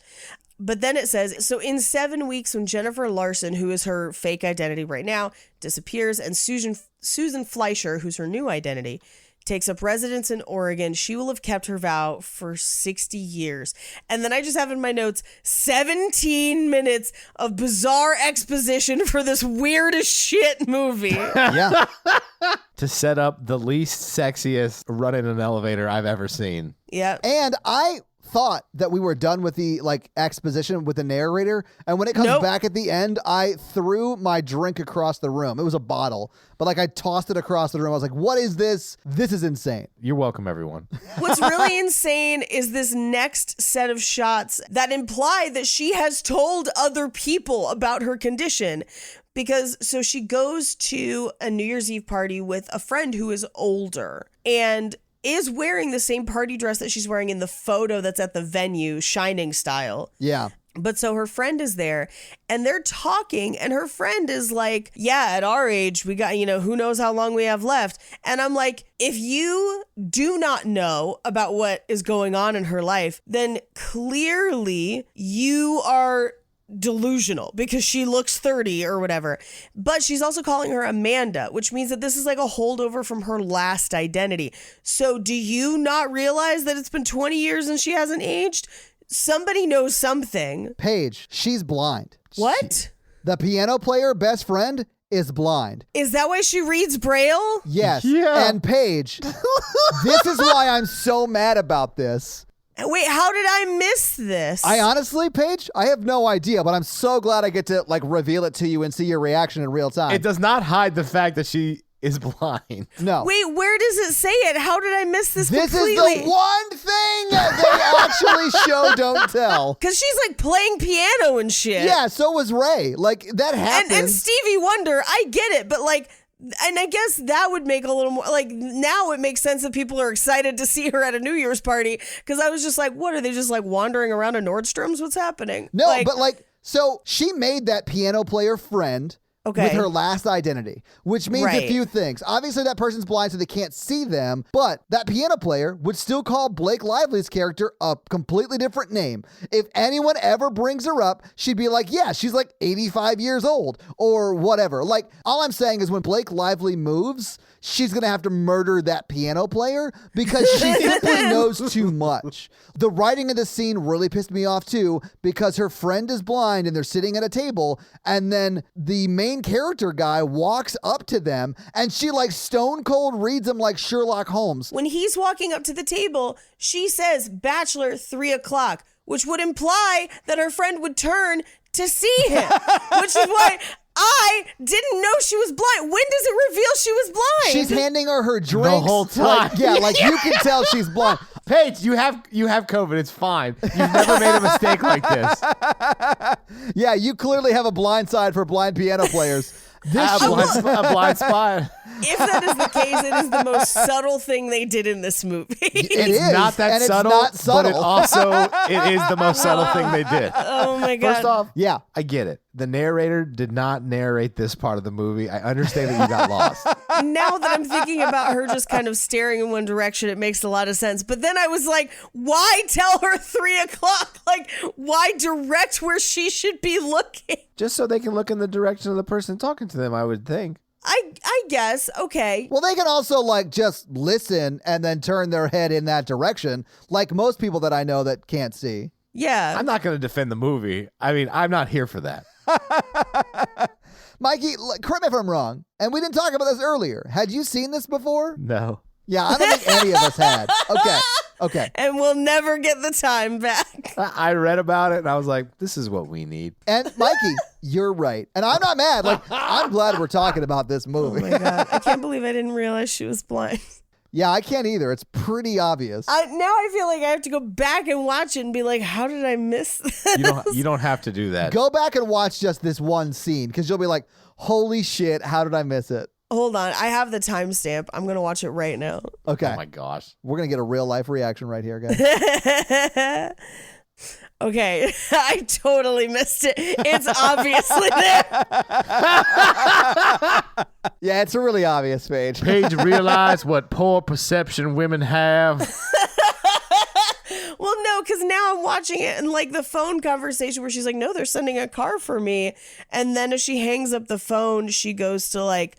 But then it says, so in 7 weeks, when Jennifer Larson, who is her fake identity right now, disappears, and Susan Fleischer, who's her new identity, takes up residence in Oregon, she will have kept her vow for 60 years. And then I just have in my notes 17 minutes of bizarre exposition for this weird as shit movie. Yeah. To set up the least sexiest run in an elevator I've ever seen. Yeah. And I thought that we were done with the like exposition with the narrator, and when it comes back at the end, I threw my drink across the room. It was a bottle, but like I tossed it across the room. I was like, what is this? This is insane. You're welcome, everyone. What's really insane is this next set of shots that imply that she has told other people about her condition. Because so she goes to a New Year's Eve party with a friend who is older and is wearing the same party dress that she's wearing in the photo that's at the venue, Shining style. Yeah. But so her friend is there and they're talking and her friend is like, yeah, at our age, we got, who knows how long we have left. And I'm like, if you do not know about what is going on in her life, then clearly you are delusional because she looks 30 or whatever. But she's also calling her Amanda, which means that this is like a holdover from her last identity. So do you not realize that it's been 20 years and she hasn't aged? Somebody knows something. Paige, she's blind. What? The piano player best friend is blind. Is that why she reads Braille? Yes. Yeah. And Paige, this is why I'm so mad about this. Wait, how did I miss this? I honestly, Paige, I have no idea, but I'm so glad I get to like reveal it to you and see your reaction in real time. It does not hide the fact that she is blind. No. Wait, where does it say it? How did I miss this This completely? is the one thing that they actually show don't tell. Because she's like playing piano and shit. Yeah, so was Ray. Like that happened. And Stevie Wonder, I get it, but like, and I guess that would make a little more, like, now it makes sense that people are excited to see her at a New Year's party, because I was just like, what, are they just like wandering around a Nordstrom's? What's happening? No, Like, but like, so she made that piano player friend Okay. with her last identity, which means a Right. few things. Obviously, that person's blind, so they can't see them, but that piano player would still call Blake Lively's character a completely different name. If anyone ever brings her up, she'd be like, yeah, she's like 85 years old or whatever. Like, all I'm saying is when Blake Lively moves, she's going to have to murder that piano player because she simply knows too much. The writing of the scene really pissed me off too because her friend is blind and they're sitting at a table, and then the main character guy walks up to them and she like stone cold reads him like Sherlock Holmes. when he's walking up to the table, she says, Bachelor, 3:00, which would imply that her friend would turn to see him, which is why I didn't know she was blind. When does it reveal she was blind? She's handing her drinks The whole time. Like, yeah, like you can tell she's blind. Paige, you have COVID. It's fine. You've never made a mistake like this. Yeah, you clearly have a blind side for blind piano players. A blind spot. If that is the case, it is the most subtle thing they did in this movie. It It's is, not that and it's subtle, not but subtle. it also it is the most subtle thing they did. Oh my God. First off, Yeah. I get it. The narrator did not narrate this part of the movie. I understand that you got lost. Now that I'm thinking about her just kind of staring in one direction, it makes a lot of sense. But then I was like, why tell her 3:00? Like, why direct where she should be looking? Just so they can look in the direction of the person talking to them, I would think. I guess. Okay. Well, they can also like just listen and then turn their head in that direction, like most people that I know that can't see. Yeah. I'm not going to defend the movie. I mean, I'm not here for that. Mikey, correct me if I'm wrong, and we didn't talk about this earlier. Had you seen this before? No. Yeah, I don't think any of us had. Okay. And we'll never get the time back. I read about it and I was like, this is what we need. And Mikey, you're right. And I'm not mad. Like, I'm glad we're talking about this movie. Oh my God. I can't believe I didn't realize she was blind. Yeah, I can't either. It's pretty obvious. Now I feel like I have to go back and watch it and be like, how did I miss this? You don't have to do that. Go back and watch just this one scene because you'll be like, holy shit, how did I miss it? Hold on. I have the timestamp. I'm going to watch it right now. Okay. Oh my gosh. We're going to get a real life reaction right here, guys. Okay. I totally missed it. It's obviously there. Yeah, it's a really obvious page. Paige realized what poor perception women have. Well, no, because now I'm watching it and like the phone conversation where she's like, no, they're sending a car for me. And then as she hangs up the phone, she goes to like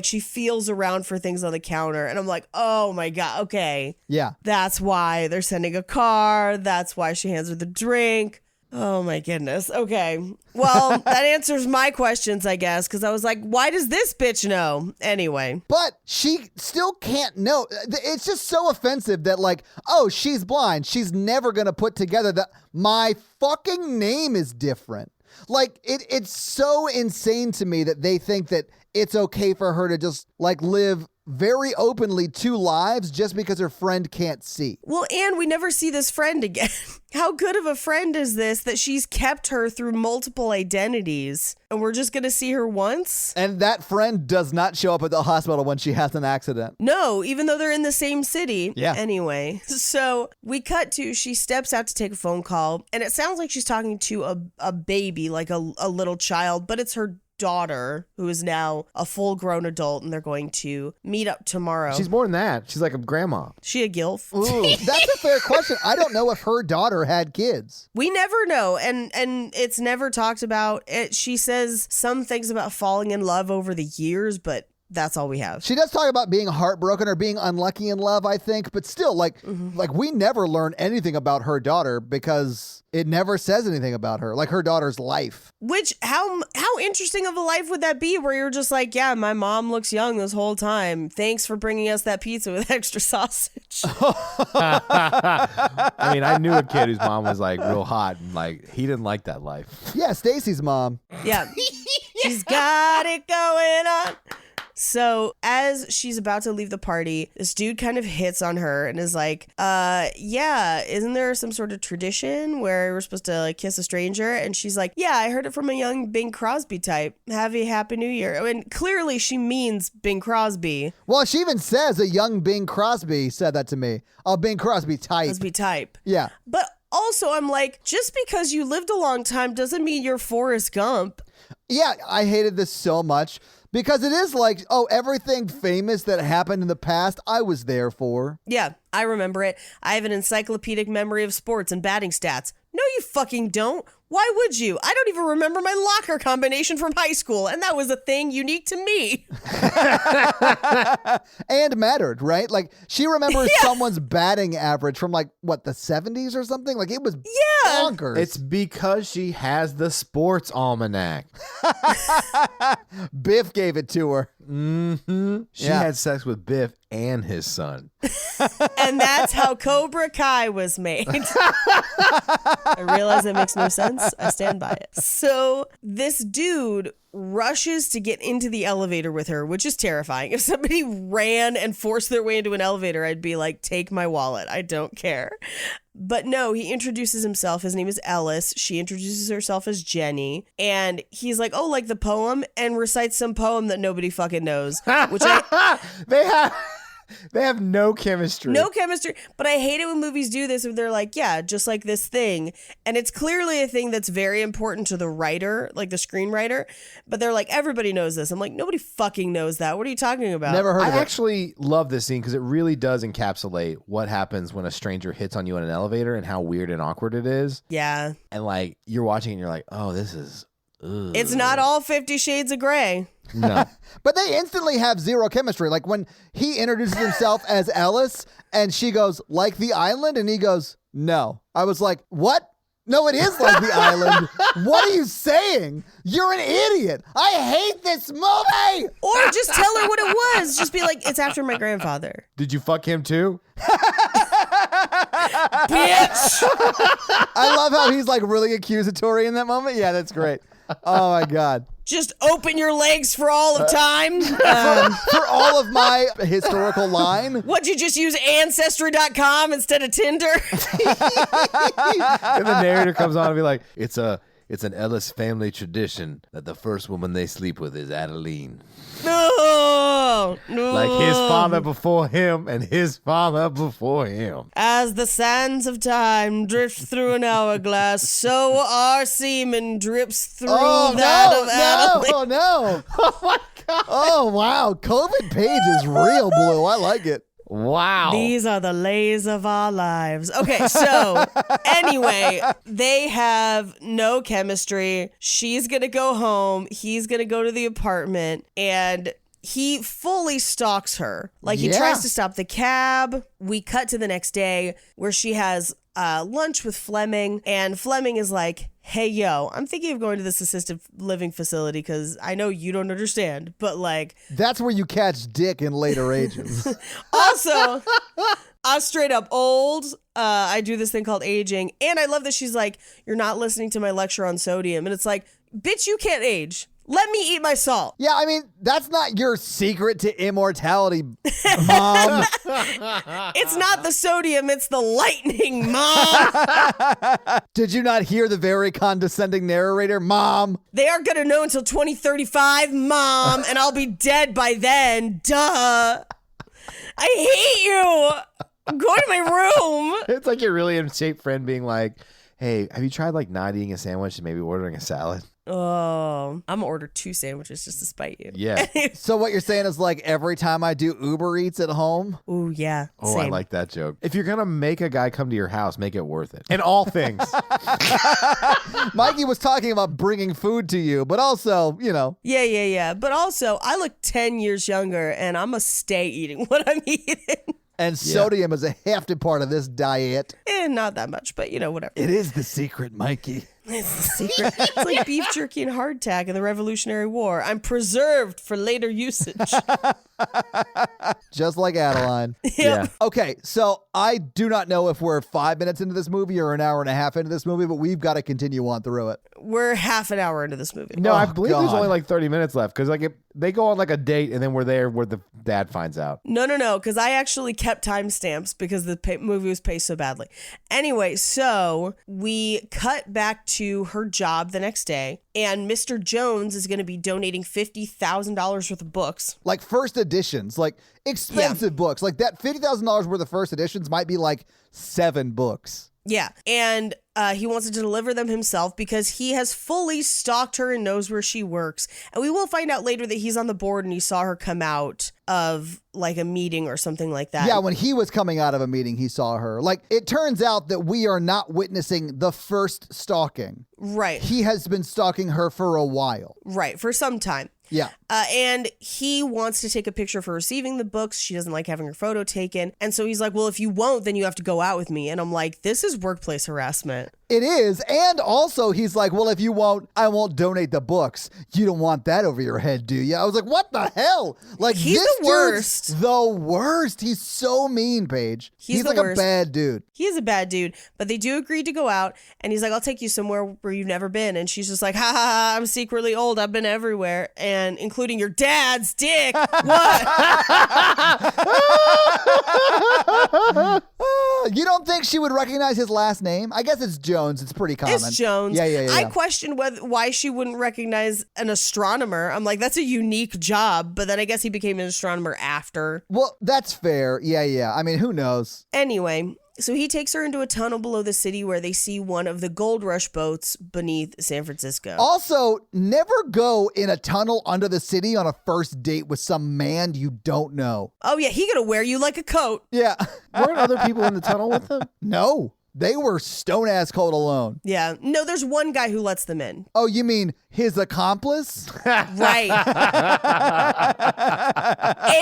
she feels around for things on the counter. And I'm like, oh my God. Okay. Yeah. That's why they're sending a car. That's why she hands her the drink. Oh my goodness. Okay. Well, that answers my questions, I guess, because I was like, why does this bitch know? Anyway. But she still can't know. It's just so offensive that, like, oh, she's blind. She's never going to put together that my fucking name is different. Like, it's so insane to me that they think that it's okay for her to just, like, live very openly 2 lives just because her friend can't see. Well, and we never see this friend again. How good of a friend is this that she's kept her through multiple identities and we're just going to see her once? And that friend does not show up at the hospital when she has an accident. No, even though they're in the same city. Yeah. Anyway, so we cut to, she steps out to take a phone call and it sounds like she's talking to a baby, like a little child, but it's her daughter who is now a full-grown adult and they're going to meet up tomorrow. She's more than that. She's like a grandma. She a gilf? Ooh, that's a fair question. I don't know if her daughter had kids. We never know, and it's never talked about. She says some things about falling in love over the years, but that's all we have. She does talk about being heartbroken or being unlucky in love, I think, but still, like we never learn anything about her daughter because it never says anything about her, like her daughter's life. Which, how interesting of a life would that be where you're just like, yeah, my mom looks young this whole time. Thanks for bringing us that pizza with extra sausage. I mean, I knew a kid whose mom was like real hot and like he didn't like that life. Yeah, Stacy's mom. Yeah. She's got it going on. So as she's about to leave the party, this dude kind of hits on her and is like, yeah, isn't there some sort of tradition where we're supposed to like kiss a stranger? And she's like, yeah, I heard it from a young Bing Crosby type. Have a happy new year. And clearly she means Bing Crosby. Well, she even says a young Bing Crosby said that to me. Oh, Bing Crosby type. Crosby type. Yeah. But also I'm like, just because you lived a long time doesn't mean you're Forrest Gump. Yeah, I hated this so much. Because it is like, oh, everything famous that happened in the past, I was there for. Yeah, I remember it. I have an encyclopedic memory of sports and batting stats. No, you fucking don't. Why would you? I don't even remember my locker combination from high school, and that was a thing unique to me. And mattered, right? Like, she remembers someone's batting average from, like, what, the 70s or something? Like, it was bonkers. It's because she has the sports almanac. Biff gave it to her. Mm-hmm. She had sex with Biff and his son. And that's how Cobra Kai was made. I realize that makes no sense. I stand by it. So this dude rushes to get into the elevator with her, which is terrifying. If somebody ran and forced their way into an elevator, I'd be like, take my wallet. I don't care. But no, he introduces himself. His name is Ellis. She introduces herself as Jenny. And he's like, oh, like the poem, and recites some poem that nobody fucking knows. Which They have no chemistry. No chemistry. But I hate it when movies do this where they're like, yeah, just like this thing. And it's clearly a thing that's very important to the writer, like the screenwriter. But they're like, everybody knows this. I'm like, nobody fucking knows that. What are you talking about? Never heard of it. I actually love this scene because it really does encapsulate what happens when a stranger hits on you in an elevator and how weird and awkward it is. Yeah. And like, you're watching and you're like, oh, this is... Ugh. It's not all 50 Shades of Grey. No. But they instantly have zero chemistry. Like when he introduces himself as Ellis and she goes, like the island? And he goes, no. I was like, what? No, it is like the island. What are you saying? You're an idiot. I hate this movie. Or just tell her what it was. Just be like, it's after my grandfather. Did you fuck him too? Bitch. I love how he's like really accusatory in that moment. Yeah, that's great. Oh my God. Just open your legs for all of time. For all of my historical line. What'd you just use Ancestry.com instead of Tinder? And the narrator comes on and be like, it's an Ellis family tradition that the first woman they sleep with is Adaline. No. Like his father before him and his father before him. As the sands of time drift through an hourglass, so our semen drips through that of Adaline. Oh, no. Oh, my God. Oh, wow. COVID page is real blue. I like it. Wow. These are the lays of our lives. Okay, so anyway, they have no chemistry. She's going to go home. He's going to go to the apartment, and he fully stalks her. Like, he tries to stop the cab. We cut to the next day where she has lunch with Fleming, and Fleming is like, hey, yo, I'm thinking of going to this assisted living facility because I know you don't understand, but like... That's where you catch dick in later ages. Also, I'm straight up old. I do this thing called aging. And I love that she's like, you're not listening to my lecture on sodium. And it's like, bitch, you can't age. Let me eat my salt. Yeah, I mean, that's not your secret to immortality, Mom. It's not the sodium, it's the lightning, Mom. Did you not hear the very condescending narrator, Mom? They aren't going to know until 2035, Mom, and I'll be dead by then. Duh. I hate you. Go to my room. It's like your really in shape friend being like, hey, have you tried like not eating a sandwich and maybe ordering a salad? Oh, I'm gonna order 2 sandwiches just to spite you. Yeah. So what you're saying is like every time I do Uber Eats at home? Ooh, yeah. Oh, same. I like that joke. If you're going to make a guy come to your house, make it worth it. In all things. Mikey was talking about bringing food to you, but also, you know. Yeah. But also, I look 10 years younger, and I'm gonna stay eating what I'm eating. And sodium is a hefty part of this diet. Not that much, but whatever. It is the secret, Mikey. It's the secret. It's like beef jerky and hardtack in the Revolutionary War. I'm preserved for later usage. Just like Adaline. Yeah. Okay, so I do not know if we're 5 minutes into this movie or an hour and a half into this movie, but we've got to continue on through it. We're half an hour into this movie. No, I Oh, believe there's God. only like 30 minutes left because like they go on like a date and then we're there where the dad finds out. No, because I actually kept timestamps because the movie was paced so badly. Anyway, so we cut back to her job the next day, and Mr. Jones is going to be donating $50,000 worth of books. Like first editions, like expensive books. Like that $50,000 worth of first editions might be like 7 books. Yeah, and he wants to deliver them himself because he has fully stalked her and knows where she works. And we will find out later that he's on the board and he saw her come out of like a meeting or something like that. Yeah, when he was coming out of a meeting, he saw her. Like, it turns out that we are not witnessing the first stalking. Right. He has been stalking her for a while. Right, for some time. Yeah. And he wants to take a picture for receiving the books. She doesn't like having her photo taken. And so he's like, well, if you won't, then you have to go out with me. And I'm like, this is workplace harassment. It is. And also, he's like, well, if you won't, I won't donate the books. You don't want that over your head, do you? I was like, what the hell? Like, He's this the worst. dude's the worst. He's so mean, Paige. He's the like worst. a bad dude. He is a bad dude, but they do agree to go out. And he's like, I'll take you somewhere where you've never been. And she's just like, ha ha ha, I'm secretly old. I've been everywhere. And including your dad's dick. What? You don't think she would recognize his last name? I guess it's Jones. It's pretty common. It's Jones. Yeah. I questioned why she wouldn't recognize an astronomer. I'm like, that's a unique job. But then I guess he became an astronomer after. Well, that's fair. Yeah. I mean, who knows? Anyway, so he takes her into a tunnel below the city where they see one of the gold rush boats beneath San Francisco. Also, never go in a tunnel under the city on a first date with some man you don't know. Oh, yeah, he gonna wear you like a coat. Yeah. Weren't other people in the tunnel with them? No, they were stone ass cold alone. Yeah. No, there's one guy who lets them in. Oh, you mean his accomplice? Right.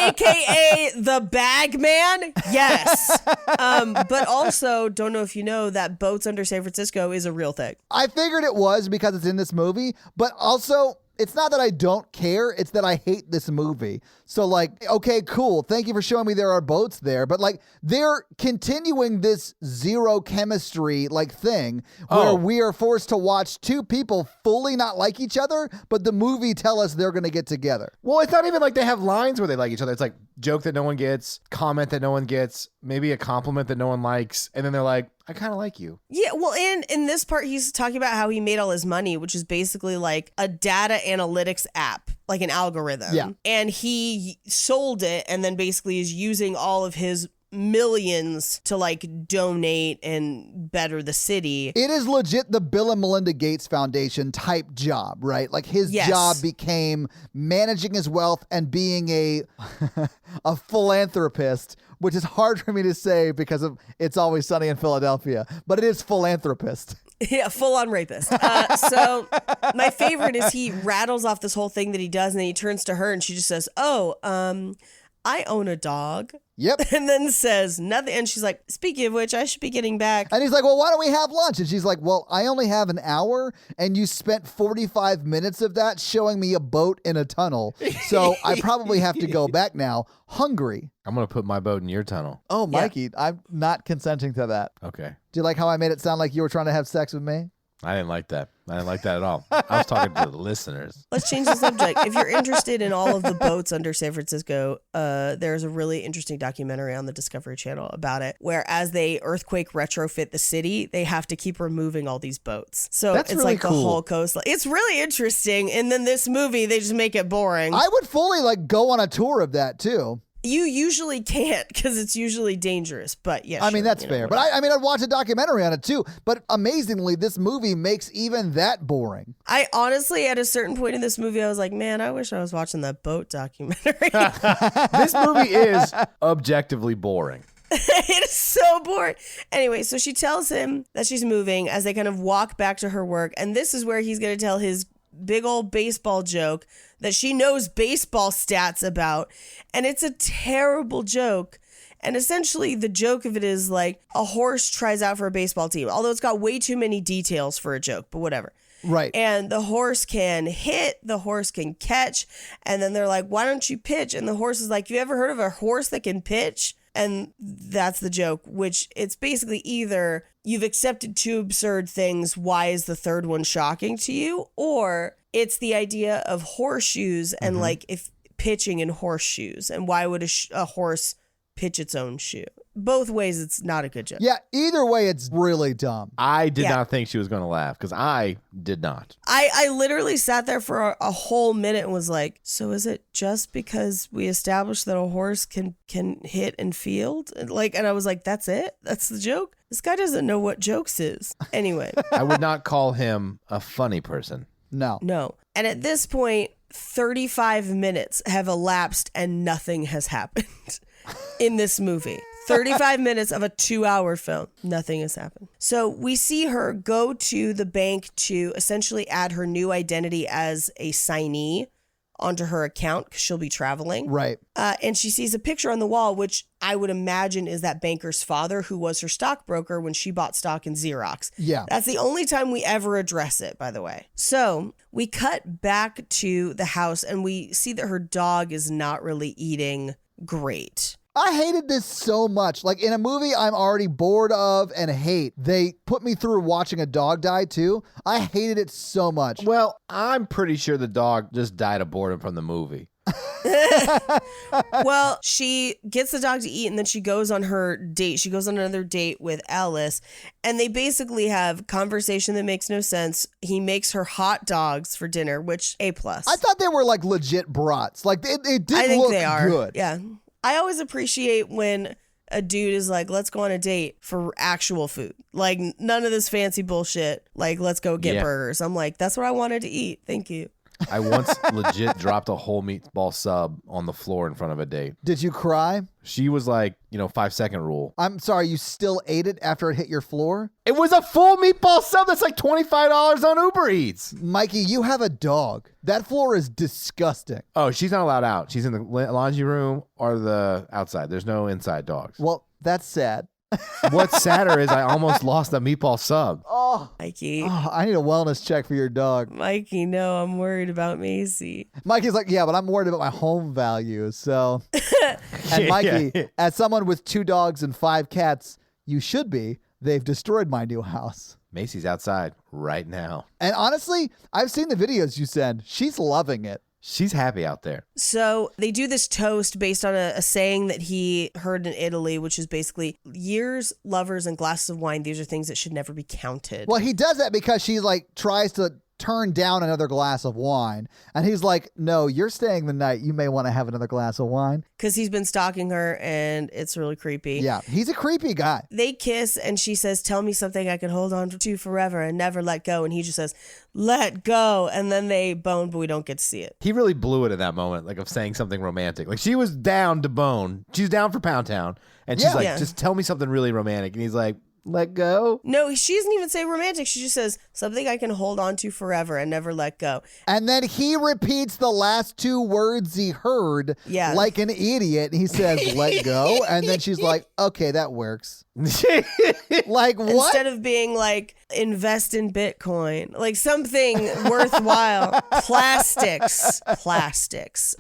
AKA the bag man? Yes. But also, don't know if you know that boats under San Francisco is a real thing. I figured it was because it's in this movie, but also it's not that I don't care, it's that I hate this movie. So like, okay, cool. Thank you for showing me there are boats there. But like, they're continuing this zero chemistry like thing where we are forced to watch 2 people fully not like each other, but the movie tell us they're going to get together. Well, it's not even like they have lines where they like each other. It's like joke that no one gets, comment that no one gets, maybe a compliment that no one likes. And then they're like, I kind of like you. Yeah, well, and in this part, he's talking about how he made all his money, which is basically like a data analytics app, like an algorithm. Yeah. And he sold it and then basically is using all of his millions to like donate and better the city. It is legit the Bill and Melinda Gates Foundation type job, right? Like his Yes. job became managing his wealth and being a a philanthropist, which is hard for me to say because of It's Always Sunny in Philadelphia, but it is philanthropist. Yeah, full on rapist. So my favorite is he rattles off this whole thing that he does and then he turns to her and she just says, I own a dog. Yep. And then says nothing. And she's like, speaking of which, I should be getting back. And he's like, well, why don't we have lunch? And she's like, well, I only have an hour, and you spent 45 minutes of that showing me a boat in a tunnel. So I probably have to go back now, hungry. I'm going to put my boat in your tunnel. Oh, Mikey, I'm not consenting to that. Okay. Do you like how I made it sound like you were trying to have sex with me? I didn't like that. I didn't like that at all. I was talking to the listeners. Let's change the subject. If you're interested in all of the boats under San Francisco, there's a really interesting documentary on the Discovery Channel about it, where as they earthquake retrofit the city, they have to keep removing all these boats. So That's it's really like cool. the whole coast. It's really interesting. And then this movie, they just make it boring. I would fully go on a tour of that too. You usually can't because it's usually dangerous, but yeah. I mean, sure, that's fair. But I'd watch a documentary on it too. But amazingly, this movie makes even that boring. I honestly, at a certain point in this movie, I was like, man, I wish I was watching that boat documentary. This movie is objectively boring. It is so boring. Anyway, so she tells him that she's moving as they kind of walk back to her work. And this is where he's going to tell his big old baseball joke that she knows baseball stats about. And it's a terrible joke. And essentially the joke of it is like a horse tries out for a baseball team, although it's got way too many details for a joke, but whatever. Right. And the horse can hit, the horse can catch. And then they're like, why don't you pitch? And the horse is like, you ever heard of a horse that can pitch? And that's the joke, which it's basically either you've accepted two absurd things, why is the third one shocking to you? Or it's the idea of horseshoes and like if pitching in horseshoes, and why would a horse pitch its own shoe? Both ways, it's not a good joke. Yeah, either way, it's really dumb. I did Yeah. not think she was going to laugh because I did not. I literally sat there for a whole minute and was like, so is it just because we established that a horse can hit and field? And I was like, that's it? That's the joke? This guy doesn't know what jokes is. Anyway, I would not call him a funny person. No. no. And at this point, 35 minutes have elapsed and nothing has happened in this movie. 35 minutes of a 2-hour film. Nothing has happened. So we see her go to the bank to essentially add her new identity as a signee onto her account because she'll be traveling. Right. And she sees a picture on the wall, which I would imagine is that banker's father who was her stockbroker when she bought stock in Xerox. Yeah. That's the only time we ever address it, by the way. So we cut back to the house and we see that her dog is not really eating great. I hated this so much. Like in a movie I'm already bored of and hate, they put me through watching a dog die too. I hated it so much. Well, I'm pretty sure the dog just died of boredom from the movie. Well, she gets the dog to eat and then she goes on her date. She goes on another date with Alice and they basically have conversation that makes no sense. He makes her hot dogs for dinner, which A+. I thought they were like legit brats. Like it did I think look they are. good. Yeah. I always appreciate when a dude is like, let's go on a date for actual food. Like none of this fancy bullshit. Like, let's go get Yeah. burgers. I'm like, that's what I wanted to eat. Thank you. I once legit dropped a whole meatball sub on the floor in front of a date. Did you cry? She was like, 5-second rule. I'm sorry, you still ate it after it hit your floor? It was a full meatball sub that's like $25 on Uber Eats. Mikey, you have a dog. That floor is disgusting. Oh, she's not allowed out. She's in the laundry room or the outside. There's no inside dogs. Well, that's sad. What's sadder is I almost lost a meatball sub. Mikey. I need a wellness check for your dog. Mikey, no, I'm worried about Macy. Mikey's like, yeah, but I'm worried about my home value. So, and Mikey, Yeah. as someone with 2 dogs and 5 cats, you should be. They've destroyed my new house. Macy's outside right now. And honestly, I've seen the videos you send. She's loving it. She's happy out there. So they do this toast based on a saying that he heard in Italy, which is basically years, lovers, and glasses of wine. These are things that should never be counted. Well, he does that because she tries to turn down another glass of wine. And he's like, no, you're staying the night. You may want to have another glass of wine. Because he's been stalking her and it's really creepy. Yeah, he's a creepy guy. They kiss and she says, tell me something I can hold on to forever and never let go. And he just says, let go. And then they bone, but we don't get to see it. He really blew it in that moment, like of saying something romantic. Like she was down to bone. She's down for Pound Town. And she's Yeah. like, Yeah. just tell me something really romantic. And he's like, let go. No, she doesn't even say romantic. She just says something I can hold on to forever and never let go. And then he repeats the last two words he heard like an idiot. He says, let go. And then she's like, okay, that works. Like what? Instead of being like, invest in Bitcoin, like something worthwhile. Plastics.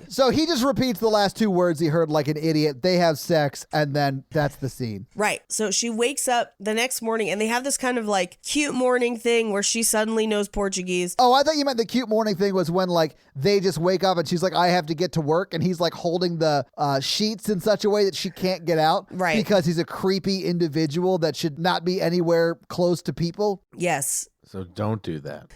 So he just repeats the last two words he heard like an idiot. They have sex, and then that's the scene. Right. So she wakes up the next morning, and they have this kind of like cute morning thing where she suddenly knows Portuguese. Oh, I thought you meant the cute morning thing was when like they just wake up and she's like, I have to get to work, and he's like holding the sheets in such a way that she can't get out. Right. Because he's a creepy individual that should not be anywhere close to people. Yes. So don't do that.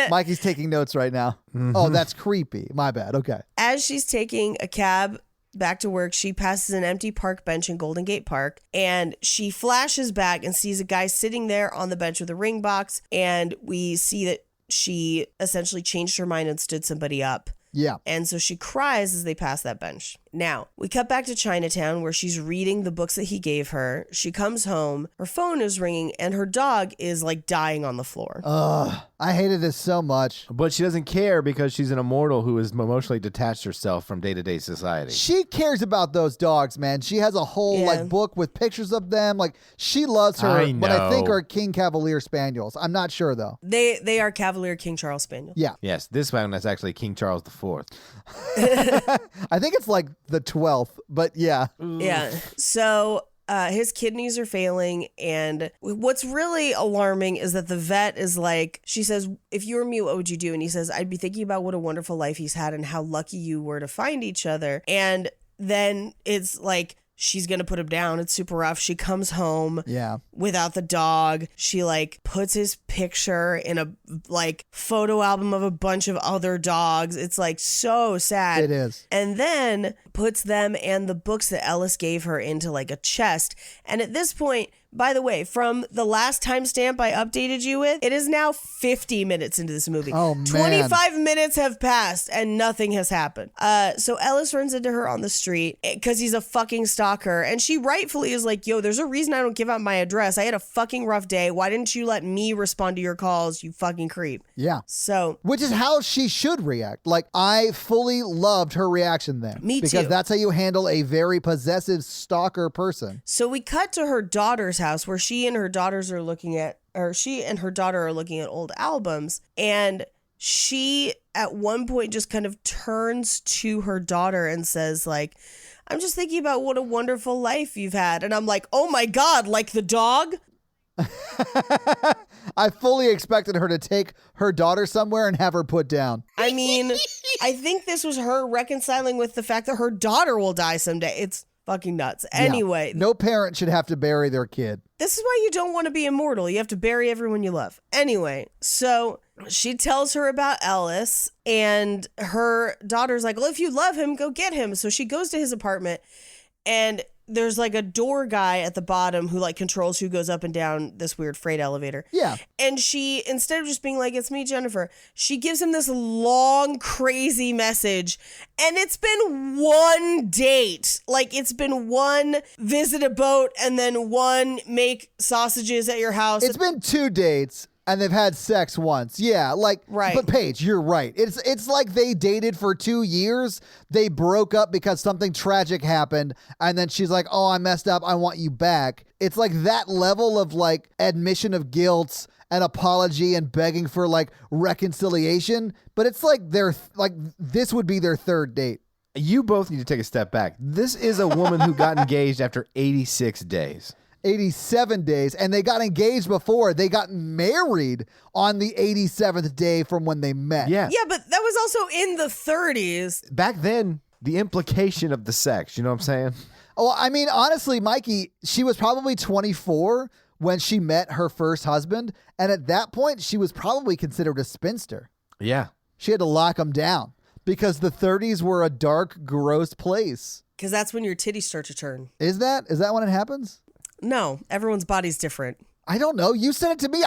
Mikey's taking notes right now. Oh, that's creepy. My bad. Okay. As she's taking a cab back to work, she passes an empty park bench in Golden Gate Park, and she flashes back and sees a guy sitting there on the bench with a ring box, and we see that she essentially changed her mind and stood somebody up. Yeah. And so she cries as they pass that bench. Now, we cut back to Chinatown where she's reading the books that he gave her. She comes home, her phone is ringing, and her dog is like dying on the floor. Ugh, I hated this so much. But she doesn't care because she's an immortal who has emotionally detached herself from day-to-day society. She cares about those dogs, man. She has a whole like book with pictures of them. Like she loves her. I What I think know. are King Cavalier Spaniels. I'm not sure though. They are Cavalier King Charles Spaniel. Yeah. Yes, this one is actually King Charles IV. I think it's like the 12th, but yeah. Yeah. So his kidneys are failing, and what's really alarming is that the vet is like, she says, if you were me, what would you do? And he says, I'd be thinking about what a wonderful life he's had and how lucky you were to find each other. And then it's like, she's gonna put him down. It's super rough. She comes home without the dog. She like puts his picture in a like photo album of a bunch of other dogs. It's like so sad. It is. And then puts them and the books that Ellis gave her into like a chest. And at this point, by the way, from the last timestamp I updated you with, it is now 50 minutes into this movie. Oh, man. 25 minutes have passed and nothing has happened. So Ellis runs into her on the street because he's a fucking stalker. And she rightfully is like, yo, there's a reason I don't give out my address. I had a fucking rough day. Why didn't you let me respond to your calls, you fucking creep? Yeah. So. Which is how she should react. Like, I fully loved her reaction there. Me too. Because that's how you handle a very possessive stalker person. So we cut to her daughter's house where she and her daughter are looking at old albums, and she at one point just kind of turns to her daughter and says like, I'm just thinking about what a wonderful life you've had. And I'm like, oh my God, like the dog? I fully expected her to take her daughter somewhere and have her put down. I mean, I think this was her reconciling with the fact that her daughter will die someday. It's fucking nuts. Anyway. Yeah. No parent should have to bury their kid. This is why you don't want to be immortal. You have to bury everyone you love. Anyway, so she tells her about Ellis, and her daughter's like, well, if you love him, go get him. So she goes to his apartment, and there's like a door guy at the bottom who like controls who goes up and down this weird freight elevator. Yeah. And she, instead of just being like, it's me, Jennifer, she gives him this long, crazy message. And it's been one date. Like, it's been one visit a boat and then one make sausages at your house. It's been 2 dates. And they've had sex once. Yeah, like, right. But Paige, you're right. It's like they dated for 2 years. They broke up because something tragic happened. And then she's like, oh, I messed up. I want you back. It's like that level of like admission of guilt and apology and begging for like reconciliation. But it's like this would be their third date. You both need to take a step back. This is a woman who got engaged after 86 days. 87 days, and they got engaged before. They got married on the 87th day from when they met. Yeah. Yeah, but that was also in the 30s. Back then, the implication of the sex, you know what I'm saying? Oh, I mean, honestly, Mikey, she was probably 24 when she met her first husband, and at that point, she was probably considered a spinster. Yeah. She had to lock him down because the 30s were a dark, gross place. Because that's when your titties start to turn. Is that when it happens? No, everyone's body's different. I don't know. You said it to me.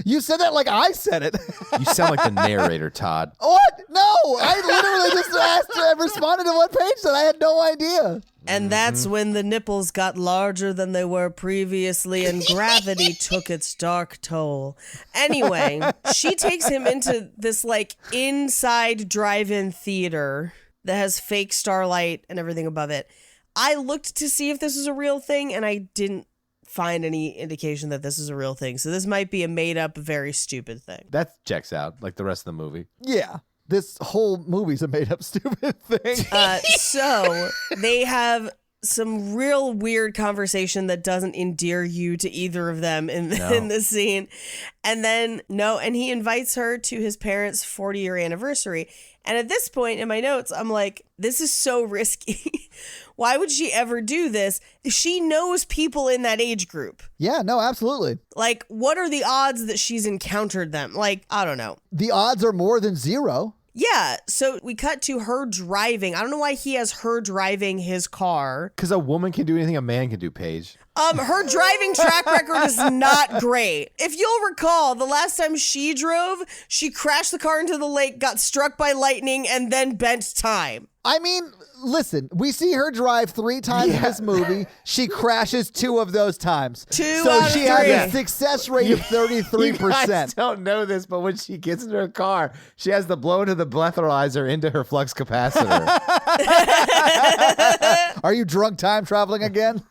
You said that like I said it. You sound like the narrator, Todd. What? No, I literally just asked and responded to what Paige said. I had no idea. And that's when the nipples got larger than they were previously and gravity took its dark toll. Anyway, she takes him into this like inside drive-in theater that has fake starlight and everything above it. I looked to see if this was a real thing and I didn't find any indication that this is a real thing. So this might be a made up, very stupid thing. That checks out, like the rest of the movie. Yeah. This whole movie's a made up stupid thing. So they have some real weird conversation that doesn't endear you to either of them in this scene. And then, and he invites her to his parents' 40-year anniversary. And at this point in my notes, I'm like, this is so risky. Why would she ever do this? She knows people in that age group. Yeah, no, absolutely. Like, what are the odds that she's encountered them? Like, I don't know. The odds are more than zero. Yeah, so we cut to her driving. I don't know why he has her driving his car. Because a woman can do anything a man can do, Paige. Her driving track record is not great. If you'll recall, the last time she drove, she crashed the car into the lake, got struck by lightning, and then bent time. I mean, listen, we see her drive 3 times in this movie. She crashes 2 of those times. Two so out of she 3. has a success rate of 33%. You guys don't know this, but when she gets into her car, she has to blow into the breathalyzer into her flux capacitor. Are you drunk time traveling again?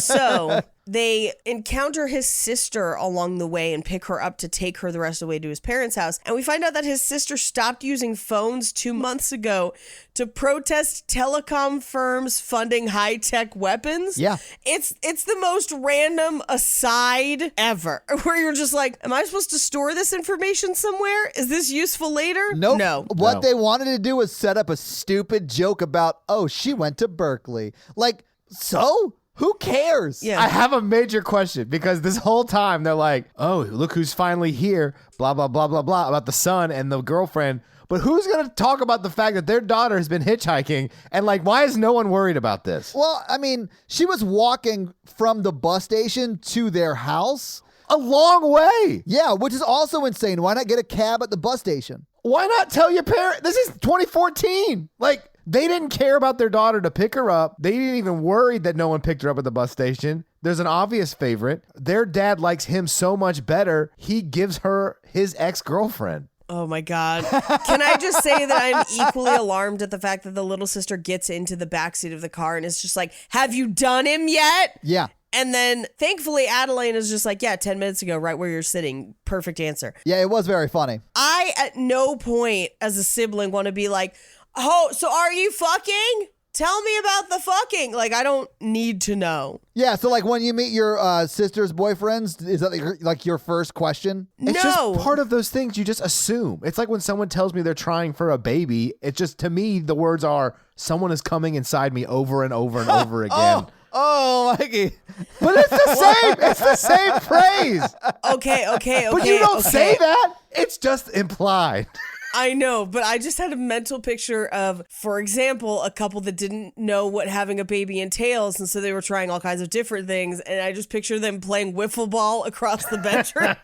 So they encounter his sister along the way and pick her up to take her the rest of the way to his parents' house. And we find out that his sister stopped using phones 2 months ago to protest telecom firms funding high-tech weapons. Yeah. It's the most random aside ever, where you're just like, am I supposed to store this information somewhere? Is this useful later? Nope. No. What they wanted to do was set up a stupid joke about, oh, she went to Berkeley. Like, so? Who cares? Yeah. I have a major question because this whole time they're like, oh, look who's finally here, blah, blah, blah, blah, blah, about the son and the girlfriend. But who's going to talk about the fact that their daughter has been hitchhiking? And like, why is no one worried about this? Well, I mean, she was walking from the bus station to their house. A long way. Yeah, which is also insane. Why not get a cab at the bus station? Why not tell your parents? This is 2014. Like, they didn't care about their daughter to pick her up. They didn't even worry that no one picked her up at the bus station. There's an obvious favorite. Their dad likes him so much better, he gives her his ex-girlfriend. Oh my God. Can I just say that I'm equally alarmed at the fact that the little sister gets into the backseat of the car and is just like, have you done him yet? Yeah. And then thankfully Adaline is just like, yeah, 10 minutes ago, right where you're sitting. Perfect answer. Yeah, it was very funny. I at no point as a sibling want to be like, oh, so are you fucking? Tell me about the fucking. Like, I don't need to know. Yeah, so like when you meet your sister's boyfriends, is that like your first question? It's No. just part of those things you just assume. It's like when someone tells me they're trying for a baby, it's just, to me, the words are, someone is coming inside me over and over and over again. Oh, Mikey. But it's the same. It's the same phrase. Okay. But you don't say that. It's just implied. I know, but I just had a mental picture of, for example, a couple that didn't know what having a baby entails, and so they were trying all kinds of different things, and I just picture them playing wiffle ball across the bedroom.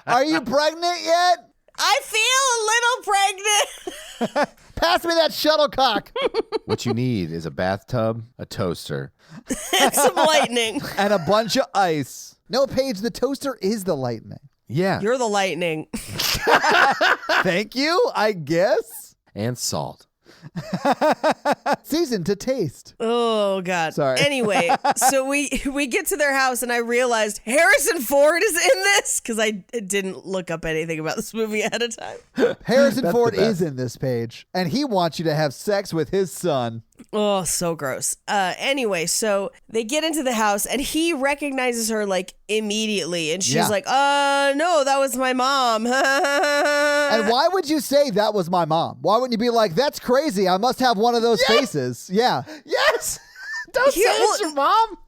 Are you pregnant yet? I feel a little pregnant. Pass me that shuttlecock. What you need is a bathtub, a toaster. And some lightning. And a bunch of ice. No, Paige, the toaster is the lightning. Yeah. You're the lightning. Thank you, I guess. And salt. Seasoned to taste. Oh, God. Sorry. Anyway, so we get to their house, and I realized Harrison Ford is in this, because I didn't look up anything about this movie ahead of time. Harrison Ford the best. is in this page, and he wants you to have sex with his son. Oh, so gross. Anyway, so they get into the house and he recognizes her like immediately. And she's Yeah. like, no, that was my mom. And why would you say that was my mom? Why wouldn't you be like, that's crazy. I must have one of those faces. Yeah. Yes. Don't say Yeah, it's your mom.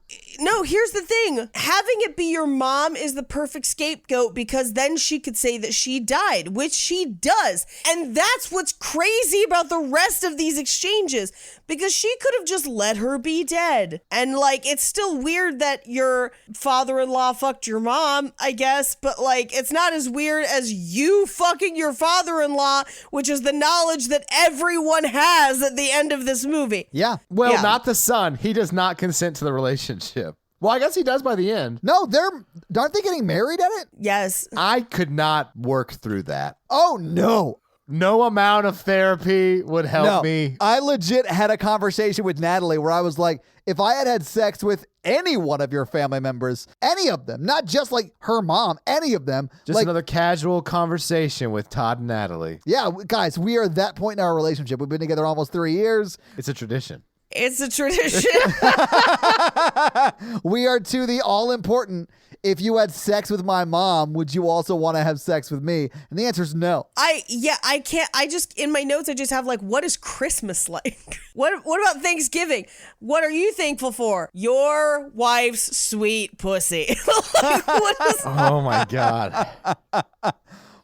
No, here's the thing. Having it be your mom is the perfect scapegoat because then she could say that she died, which she does. And that's what's crazy about the rest of these exchanges, because she could have just let her be dead. And like, it's still weird that your father-in-law fucked your mom, I guess, but like, it's not as weird as you fucking your father-in-law, which is the knowledge that everyone has at the end of this movie. Yeah. Well, Yeah. not the son. He does not consent to the relationship. Well, I guess he does by the end. No, aren't they getting married at it? Yes. I could not work through that. Oh, no. No amount of therapy would help me. I legit had a conversation with Natalie where I was like, if I had had sex with any one of your family members, any of them, not just like her mom, any of them. Just like, another casual conversation with Todd and Natalie. Yeah, guys, we are at that point in our relationship. We've been together almost 3 years. It's a tradition. It's a tradition. We are to the all-important, if you had sex with my mom, would you also want to have sex with me? And the answer is no. I can't, in my notes, I just have like, what is Christmas like? What about Thanksgiving? What are you thankful for? Your wife's sweet pussy. Like, what is... Oh my God.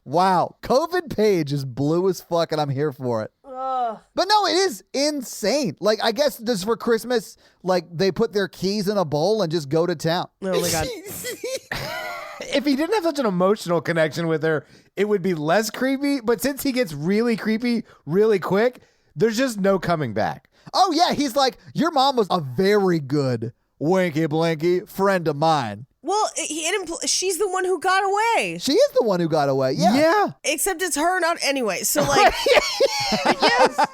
Wow. COVID page is blue as fuck, and I'm here for it. But no, it is insane. Like, I guess just for Christmas, like, they put their keys in a bowl and just go to town. Oh my God. If he didn't have such an emotional connection with her, it would be less creepy. But since he gets really creepy really quick, there's just no coming back. Oh, yeah. He's like, your mom was a very good winky blinky friend of mine. Well, she's the one who got away. She is the one who got away. Yeah. Except it's her, not anyway. So like, Yes.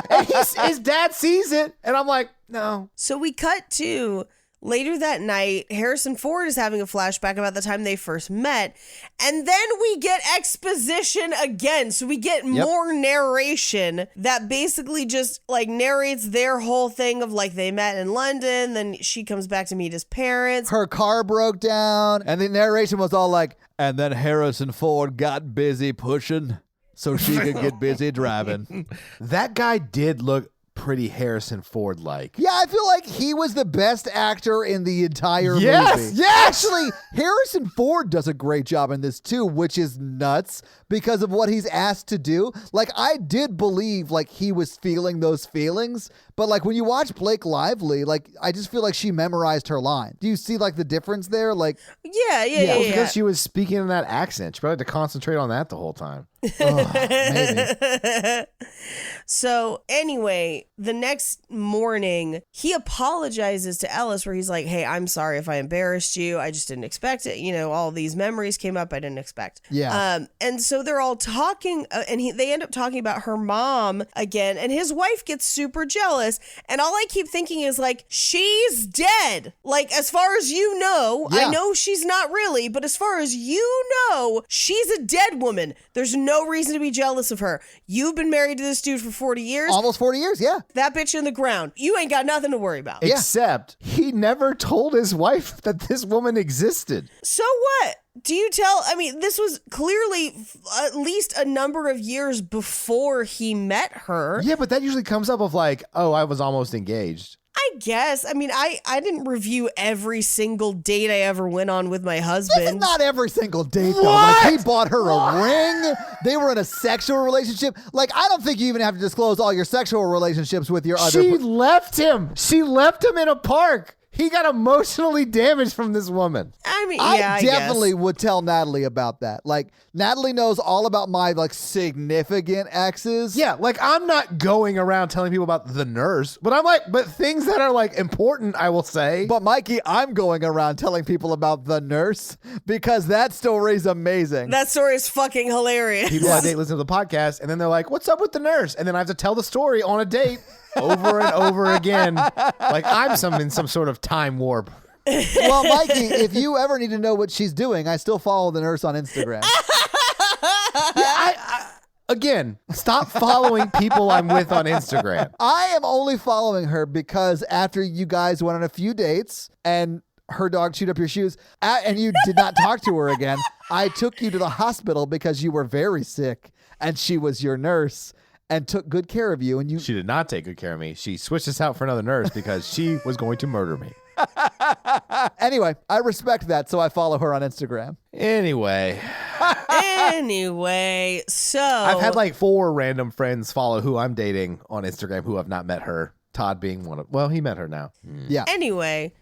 And his dad sees it, and I'm like, no. so we cut to later that night. Harrison Ford is having a flashback about the time they first met. And then we get exposition again. So we get more narration that basically just like narrates their whole thing of like they met in London. Then she comes back to meet his parents. Her car broke down, and the narration was all like, and then Harrison Ford got busy pushing so she could get busy driving. That guy did look pretty Harrison Ford like. Yeah, I feel like he was the best actor in the entire movie. Yes! Actually, Harrison Ford does a great job in this too, which is nuts because of what he's asked to do. Like, I did believe like he was feeling those feelings, but like when you watch Blake Lively, like I just feel like she memorized her line. Do you see like the difference there? Like, Yeah. Well, because she was speaking in that accent. She probably had to concentrate on that the whole time. maybe. So anyway, the next morning, he apologizes to Ellis where he's like, hey, I'm sorry if I embarrassed you. I just didn't expect it. You know, all these memories came up I didn't expect. Yeah. And so they're all talking and they end up talking about her mom again. And his wife gets super jealous. And all I keep thinking is like, she's dead. Like, as far as you know, Yeah. I know she's not really, but as far as you know, she's a dead woman. There's no reason to be jealous of her. You've been married to this dude for 40 years. Almost 40 years, yeah. That bitch in the ground. You ain't got nothing to worry about. Except he never told his wife that this woman existed. So what? Do you tell? I mean, this was clearly at least a number of years before he met her. Yeah, but that usually comes up of like, oh, I was almost engaged. I guess. I mean, I didn't review every single date I ever went on with my husband. This is not every single date, though. Like, he bought her a ring. They were in a sexual relationship. Like, I don't think you even have to disclose all your sexual relationships with your other... She left him. She left him in a park. He got emotionally damaged from this woman. I mean, yeah, I definitely would tell Natalie about that. Like, Natalie knows all about my, like, significant exes. Yeah, like I'm not going around telling people about the nurse, but I'm like, but things that are like important, I will say. But Mikey, I'm going around telling people about the nurse because that story's amazing. That story is fucking hilarious. People I date listen to the podcast, and then they're like, what's up with the nurse? And then I have to tell the story on a date over and over again. Like I'm in some sort of time warp. Well, Mikey, if you ever need to know what she's doing, I still follow the nurse on Instagram. Again, stop following people I'm with on Instagram. I am only following her because after you guys went on a few dates and her dog chewed up your shoes and you did not talk to her again, I took you to the hospital because you were very sick and she was your nurse and took good care of you. And She did not take good care of me. She switched us out for another nurse because she was going to murder me. Anyway, I respect that, so I follow her on Instagram. Anyway, So I've had like 4 random friends follow who I'm dating on Instagram who have not met her. Todd being one of, well, he met her now. Yeah. Anyway,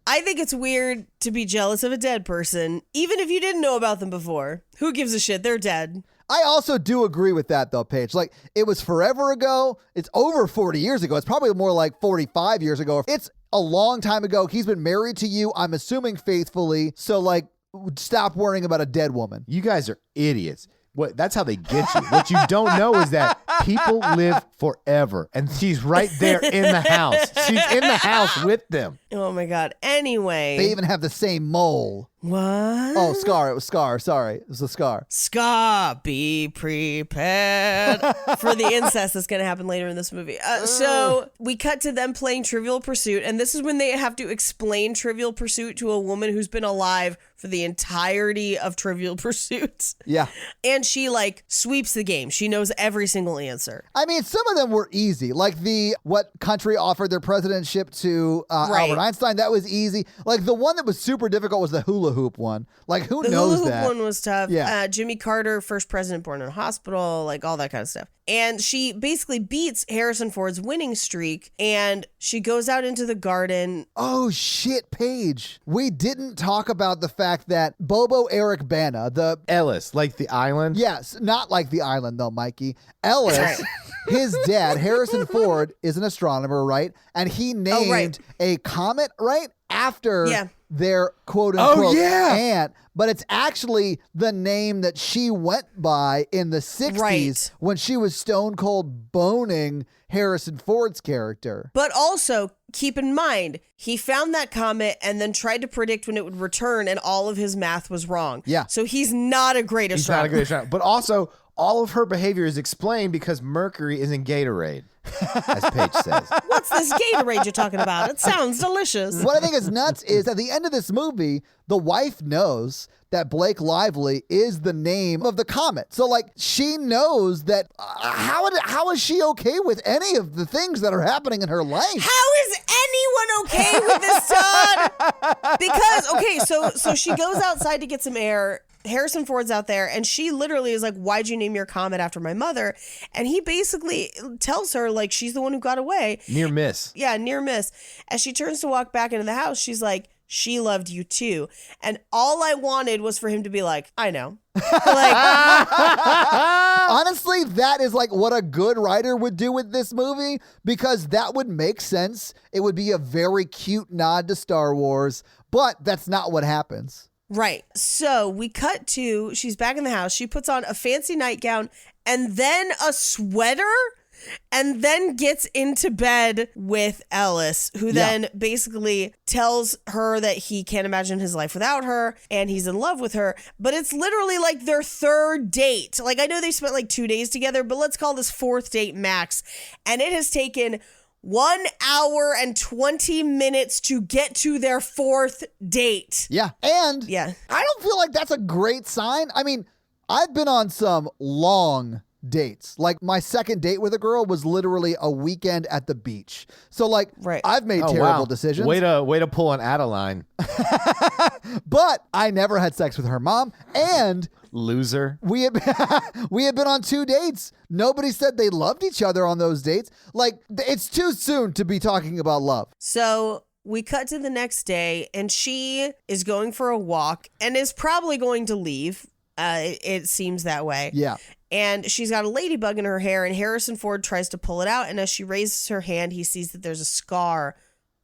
I think it's weird to be jealous of a dead person, even if you didn't know about them before. Who gives a shit? They're dead. I also do agree with that, though, Paige. Like, it was forever ago. It's over 40 years ago. It's probably more like 45 years ago. It's a long time ago. He's been married to you, I'm assuming faithfully. So, like, stop worrying about a dead woman. You guys are idiots. That's how they get you. What you don't know is that people live forever, and she's right there in the house. She's in the house with them. Oh my God. Anyway. They even have the same mole. What? Oh, Scar. It was Scar. Sorry. It was the Scar. Scar, be prepared for the incest that's going to happen later in this movie. So we cut to them playing Trivial Pursuit, and this is when they have to explain Trivial Pursuit to a woman who's been alive for the entirety of Trivial Pursuit. Yeah. And she like sweeps the game. She knows every single answer. I mean, some of them were easy. Like what country offered their presidentship to Right. Albert Einstein. That was easy. Like the one that was super difficult was the hula hoop one. Like who The knows hula hoop that? one was tough. Yeah. Jimmy Carter, first president born in a hospital, like all that kind of stuff. And she basically beats Harrison Ford's winning streak, and she goes out into the garden. Oh shit, Paige. We didn't talk about the fact that Bobo Eric Bana, the Ellis, like the island. yes, not like the island though, Mikey. Ellis, his dad, Harrison Ford, is an astronomer, right? And he named right. a comet, right? After Yeah. their quote unquote yeah. aunt, but it's actually the name that she went by in the 60s Right. when she was stone cold boning Harrison Ford's character. But also, keep in mind, he found that comet and then tried to predict when it would return, and all of his math was wrong. Yeah. So he's not a great He's astronomer. not a good astronomer. But also, all of her behavior is explained because Mercury is in Gatorade, as Paige says. What's this Gatorade you're talking about? It sounds delicious. What I think is nuts is at the end of this movie, the wife knows that Blake Lively is the name of the comet. So, like, she knows that. How is she okay with any of the things that are happening in her life? How is anyone okay with this, Todd? Because, okay, so she goes outside to get some air. Harrison Ford's out there, and she literally is like, why'd you name your comet after my mother? And he basically tells her, like, she's the one who got away. Near miss. Yeah, near miss. As she turns to walk back into the house, she's like, she loved you too. And all I wanted was for him to be like, I know. Like, Honestly, that is like what a good writer would do with this movie, because that would make sense. It would be a very cute nod to Star Wars, but that's not what happens. right. So we cut to, she's back in the house. She puts on a fancy nightgown and then a sweater, and then gets into bed with Ellis, who then basically tells her that he can't imagine his life without her and he's in love with her. But it's literally like their third date. Like, I know they spent like 2 days together, but let's call this fourth date max. And it has taken 1 hour and 20 minutes to get to their fourth date. Yeah. And Yeah. I don't feel like that's a great sign. I mean, I've been on some long dates. Like my second date with a girl was literally a weekend at the beach. So like Right. I've made terrible decisions. Way to pull an Adaline. But I never had sex with her mom, and Loser. we had been on 2 dates. Nobody said they loved each other on those dates. Like it's too soon to be talking about love. So we cut to the next day, and she is going for a walk and is probably going to leave. It seems that way. Yeah. And she's got a ladybug in her hair, and Harrison Ford tries to pull it out. And as she raises her hand, he sees that there's a scar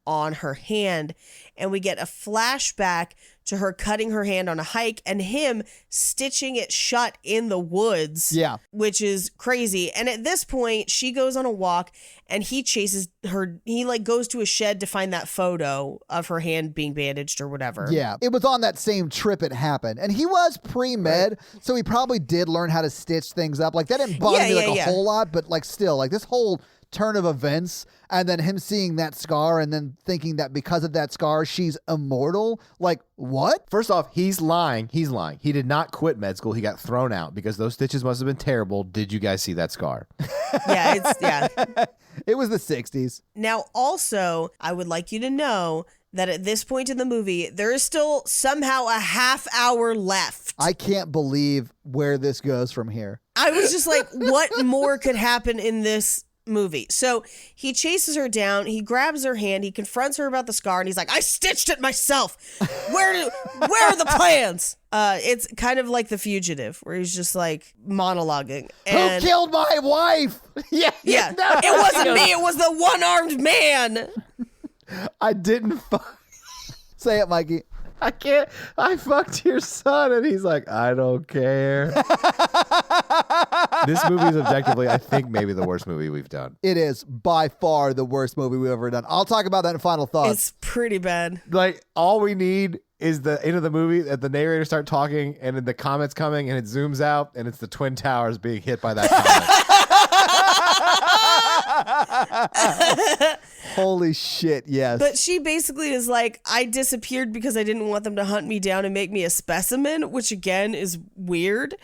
on her hand. And we get a flashback to her cutting her hand on a hike and him stitching it shut in the woods. Yeah. Which is crazy. And at this point, she goes on a walk and he chases her. He like goes to a shed to find that photo of her hand being bandaged or whatever. Yeah. It was on that same trip it happened. And he was pre-med, so he probably did learn how to stitch things up. Like that didn't bother me like a whole lot, but like still, like this whole turn of events and then him seeing that scar and then thinking that because of that scar she's immortal. Like what? First off, he's lying. He did not quit med school. He got thrown out because those stitches must have been terrible. Did you guys see that scar? Yeah. It was the 60s. Now, also, I would like you to know that at this point in the movie, there is still somehow a half hour left. I can't believe where this goes from here. I was just like, what more could happen in this movie? So he chases her down, he grabs her hand, he confronts her about the scar, and he's like, I stitched it myself. Where are the plans? It's kind of like The Fugitive, where he's just like monologuing. And Who killed my wife? Yeah. No. It wasn't me, it was the one-armed man. I didn't fuck. Say it, Mikey. I can't. I fucked your son. And he's like, I don't care. This movie is objectively, I think, maybe the worst movie we've done. It is by far the worst movie we've ever done. I'll talk about that in final thoughts. It's pretty bad. Like, all we need is the end of the movie that the narrator start talking and then the comments coming and it zooms out and it's the Twin Towers being hit by that comment. Holy shit, yes. But she basically is like, I disappeared because I didn't want them to hunt me down and make me a specimen, which again is weird.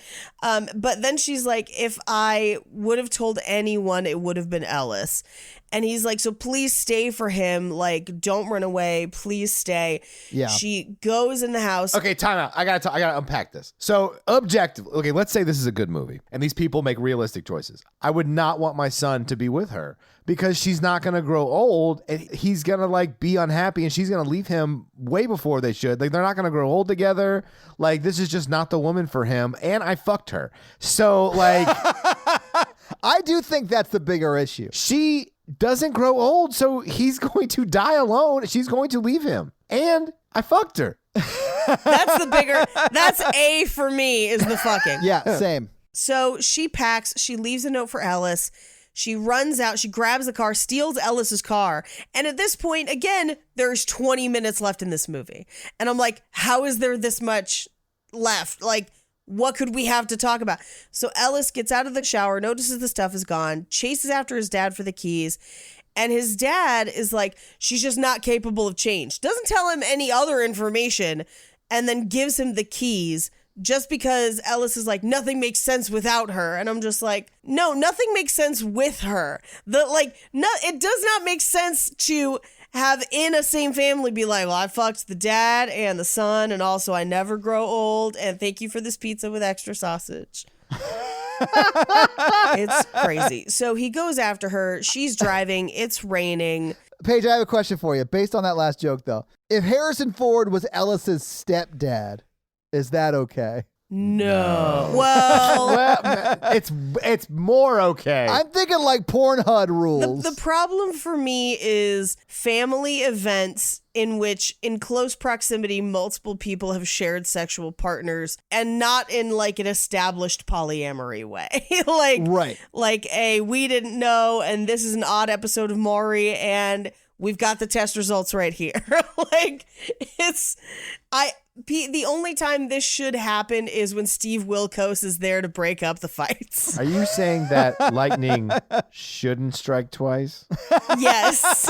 But then she's like, if I would have told anyone, it would have been Ellis. And he's like, so please stay for him. Like, don't run away. Please stay. Yeah. She goes in the house. Okay, time out. I gotta unpack this. So, objectively, okay, let's say this is a good movie and these people make realistic choices. I would not want my son to be with her because she's not gonna grow old and he's gonna like be unhappy and she's gonna leave him way before they should. Like, they're not gonna grow old together. Like, this is just not the woman for him. And I fucked her. So, like, I do think that's the bigger issue. she doesn't grow old, so he's going to die alone. She's going to leave him. And I fucked her. That's A for me, is the fucking. Yeah, same. So she packs, she leaves a note for Ellis. She runs out, she grabs the car, steals Ellis's car. And at this point, again, there's 20 minutes left in this movie. And I'm like, how is there this much left? Like, what could we have to talk about? So Ellis gets out of the shower, notices the stuff is gone, chases after his dad for the keys. And his dad is like, she's just not capable of change. Doesn't tell him any other information and then gives him the keys just because Ellis is like, nothing makes sense without her. And I'm just like, no, nothing makes sense with her. It does not make sense to have in a same family be like, well, I fucked the dad and the son, and also I never grow old, and thank you for this pizza with extra sausage. It's crazy. So he goes after her. She's driving. It's raining. Paige, I have a question for you. Based on that last joke, though. If Harrison Ford was Ellis's stepdad, is that okay? No. Well, it's more okay. I'm thinking like Pornhub rules. the problem for me is family events in which in close proximity multiple people have shared sexual partners and not in like an established polyamory way. Like we didn't know and this is an odd episode of Maury and we've got the test results right here. The only time this should happen is when Steve Wilkos is there to break up the fights. Are you saying that lightning shouldn't strike twice? Yes.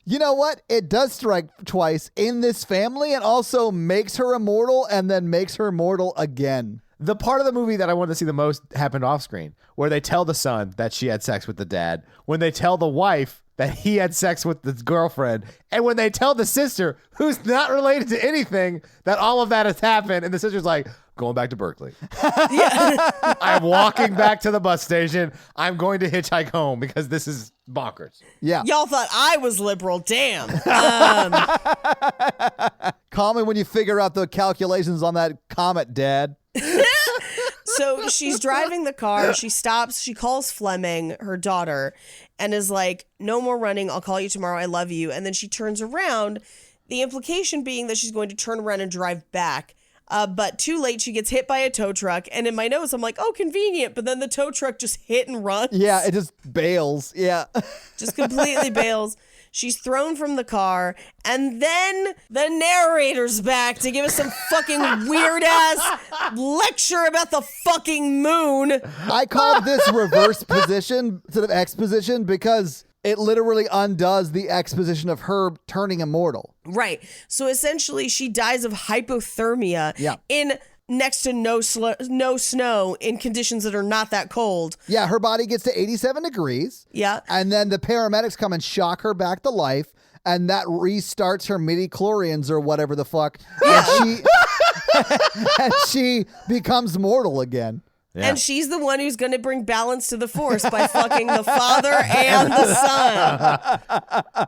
You know what? It does strike twice in this family and also makes her immortal and then makes her mortal again. The part of the movie that I wanted to see the most happened off screen, where they tell the son that she had sex with the dad, when they tell the wife that he had sex with his girlfriend, and when they tell the sister, who's not related to anything, that all of that has happened, and the sister's like, going back to Berkeley. I'm walking back to the bus station. I'm going to hitchhike home because this is bonkers. Yeah. Y'all thought I was liberal. Damn. Call me when you figure out the calculations on that comet, Dad. So she's driving the car. She stops. She calls Fleming, her daughter, and is like, no more running. I'll call you tomorrow. I love you. And then she turns around, the implication being that she's going to turn around and drive back. But too late, she gets hit by a tow truck. And in my notes, I'm like, oh, convenient. But then the tow truck just hit and runs. Yeah, it just bails. Yeah. Just completely bails. She's thrown from the car, and then the narrator's back to give us some fucking weird-ass lecture about the fucking moon. I called this reverse position instead of exposition because it literally undoes the exposition of her turning immortal. Right. So essentially, she dies of hypothermia in next to no snow in conditions that are not that cold. Yeah, her body gets to 87 degrees. Yeah. And then the paramedics come and shock her back to life. and that restarts her midi-chlorians or whatever the fuck. And she becomes mortal again. Yeah. And she's the one who's going to bring balance to the Force by fucking the father and the son.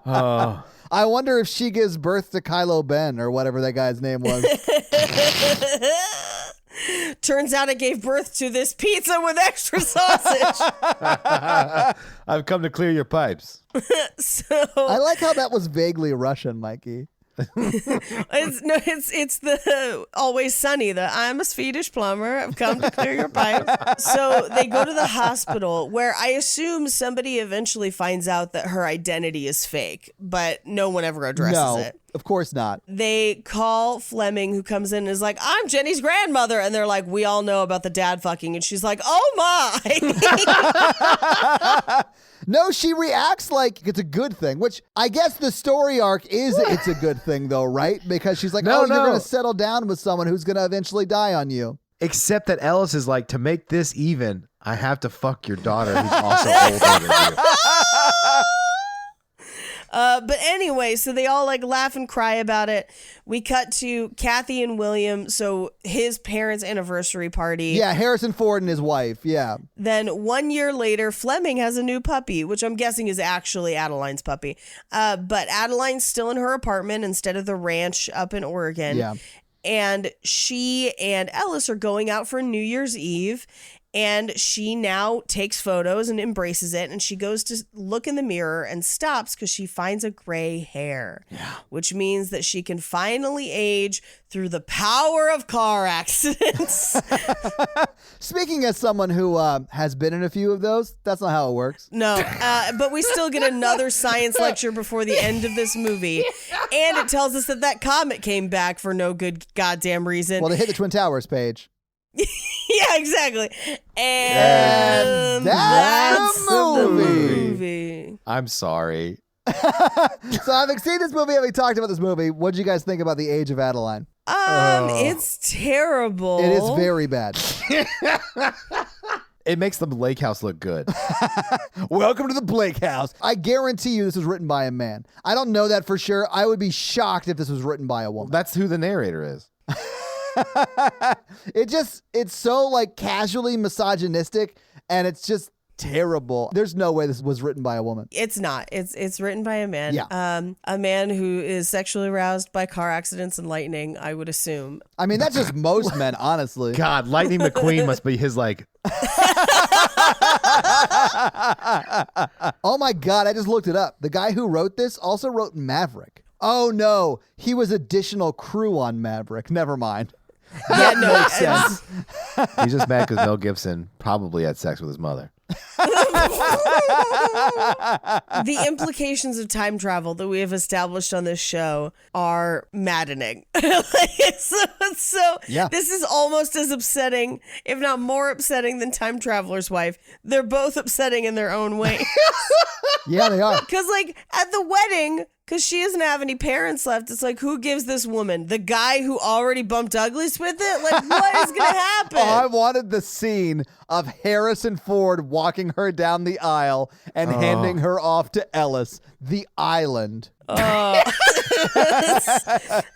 Oh. I wonder if she gives birth to Kylo Ben or whatever that guy's name was. Turns out it gave birth to this pizza with extra sausage. I've come to clear your pipes. I like how that was vaguely Russian, Mikey. It's the Always Sunny. The I'm a Swedish plumber. I've come to clear your pipes. So they go to the hospital where I assume somebody eventually finds out that her identity is fake, but no one ever addresses it. Of course not. They call Fleming, who comes in and is like, I'm Jenny's grandmother. And they're like, we all know about the dad fucking. And she's like, oh my. No, she reacts like it's a good thing, which I guess the story arc is it's a good thing, though, right? Because she's like, you're going to settle down with someone who's going to eventually die on you. Except that Ellis is like, to make this even, I have to fuck your daughter who's also older than you. But anyway, so they all like laugh and cry about it. We cut to Kathy and William, so his parents' anniversary party. Yeah, Harrison Ford and his wife, yeah. Then 1 year later, Fleming has a new puppy, which I'm guessing is actually Adeline's puppy. But Adeline's still in her apartment instead of the ranch up in Oregon. Yeah. And she and Ellis are going out for New Year's Eve. And she now takes photos and embraces it. And she goes to look in the mirror and stops because she finds a gray hair, which means that she can finally age through the power of car accidents. Speaking as someone who has been in a few of those, that's not how it works. No, but we still get another science lecture before the end of this movie. And it tells us that comet came back for no good goddamn reason. Well, they hit the Twin Towers page. Yeah, exactly. And that's the movie. I'm sorry. So having seen this movie, having talked about this movie, what did you guys think about the Age of Adaline? It's terrible. It is very bad. It makes the lake house look good. Welcome to the Blake House. I guarantee you this was written by a man. I don't know that for sure. I would be shocked if this was written by a woman. That's who the narrator is. It's so like casually misogynistic, and it's just terrible. There's no way this was written by a woman. It's not. It's written by a man. Yeah. A man who is sexually aroused by car accidents and lightning, I would assume. I mean, that's just most men, honestly. God, Lightning McQueen must be his like. Oh my God, I just looked it up. The guy who wrote this also wrote Maverick. Oh no, he was additional crew on Maverick. Never mind. Yeah, no, Makes sense. He's just mad because Mel Gibson probably had sex with his mother. The implications of time travel that we have established on this show are maddening. So Yeah. This is almost as upsetting, if not more upsetting than Time Traveler's Wife. They're both upsetting in their own way. Yeah, they are. Because like at the wedding, because she doesn't have any parents left, it's like, who gives this woman? The guy who already bumped uglies with it? Like, what is going to happen? Oh, I wanted the scene of Harrison Ford walking her down the aisle and handing her off to Ellis, the island.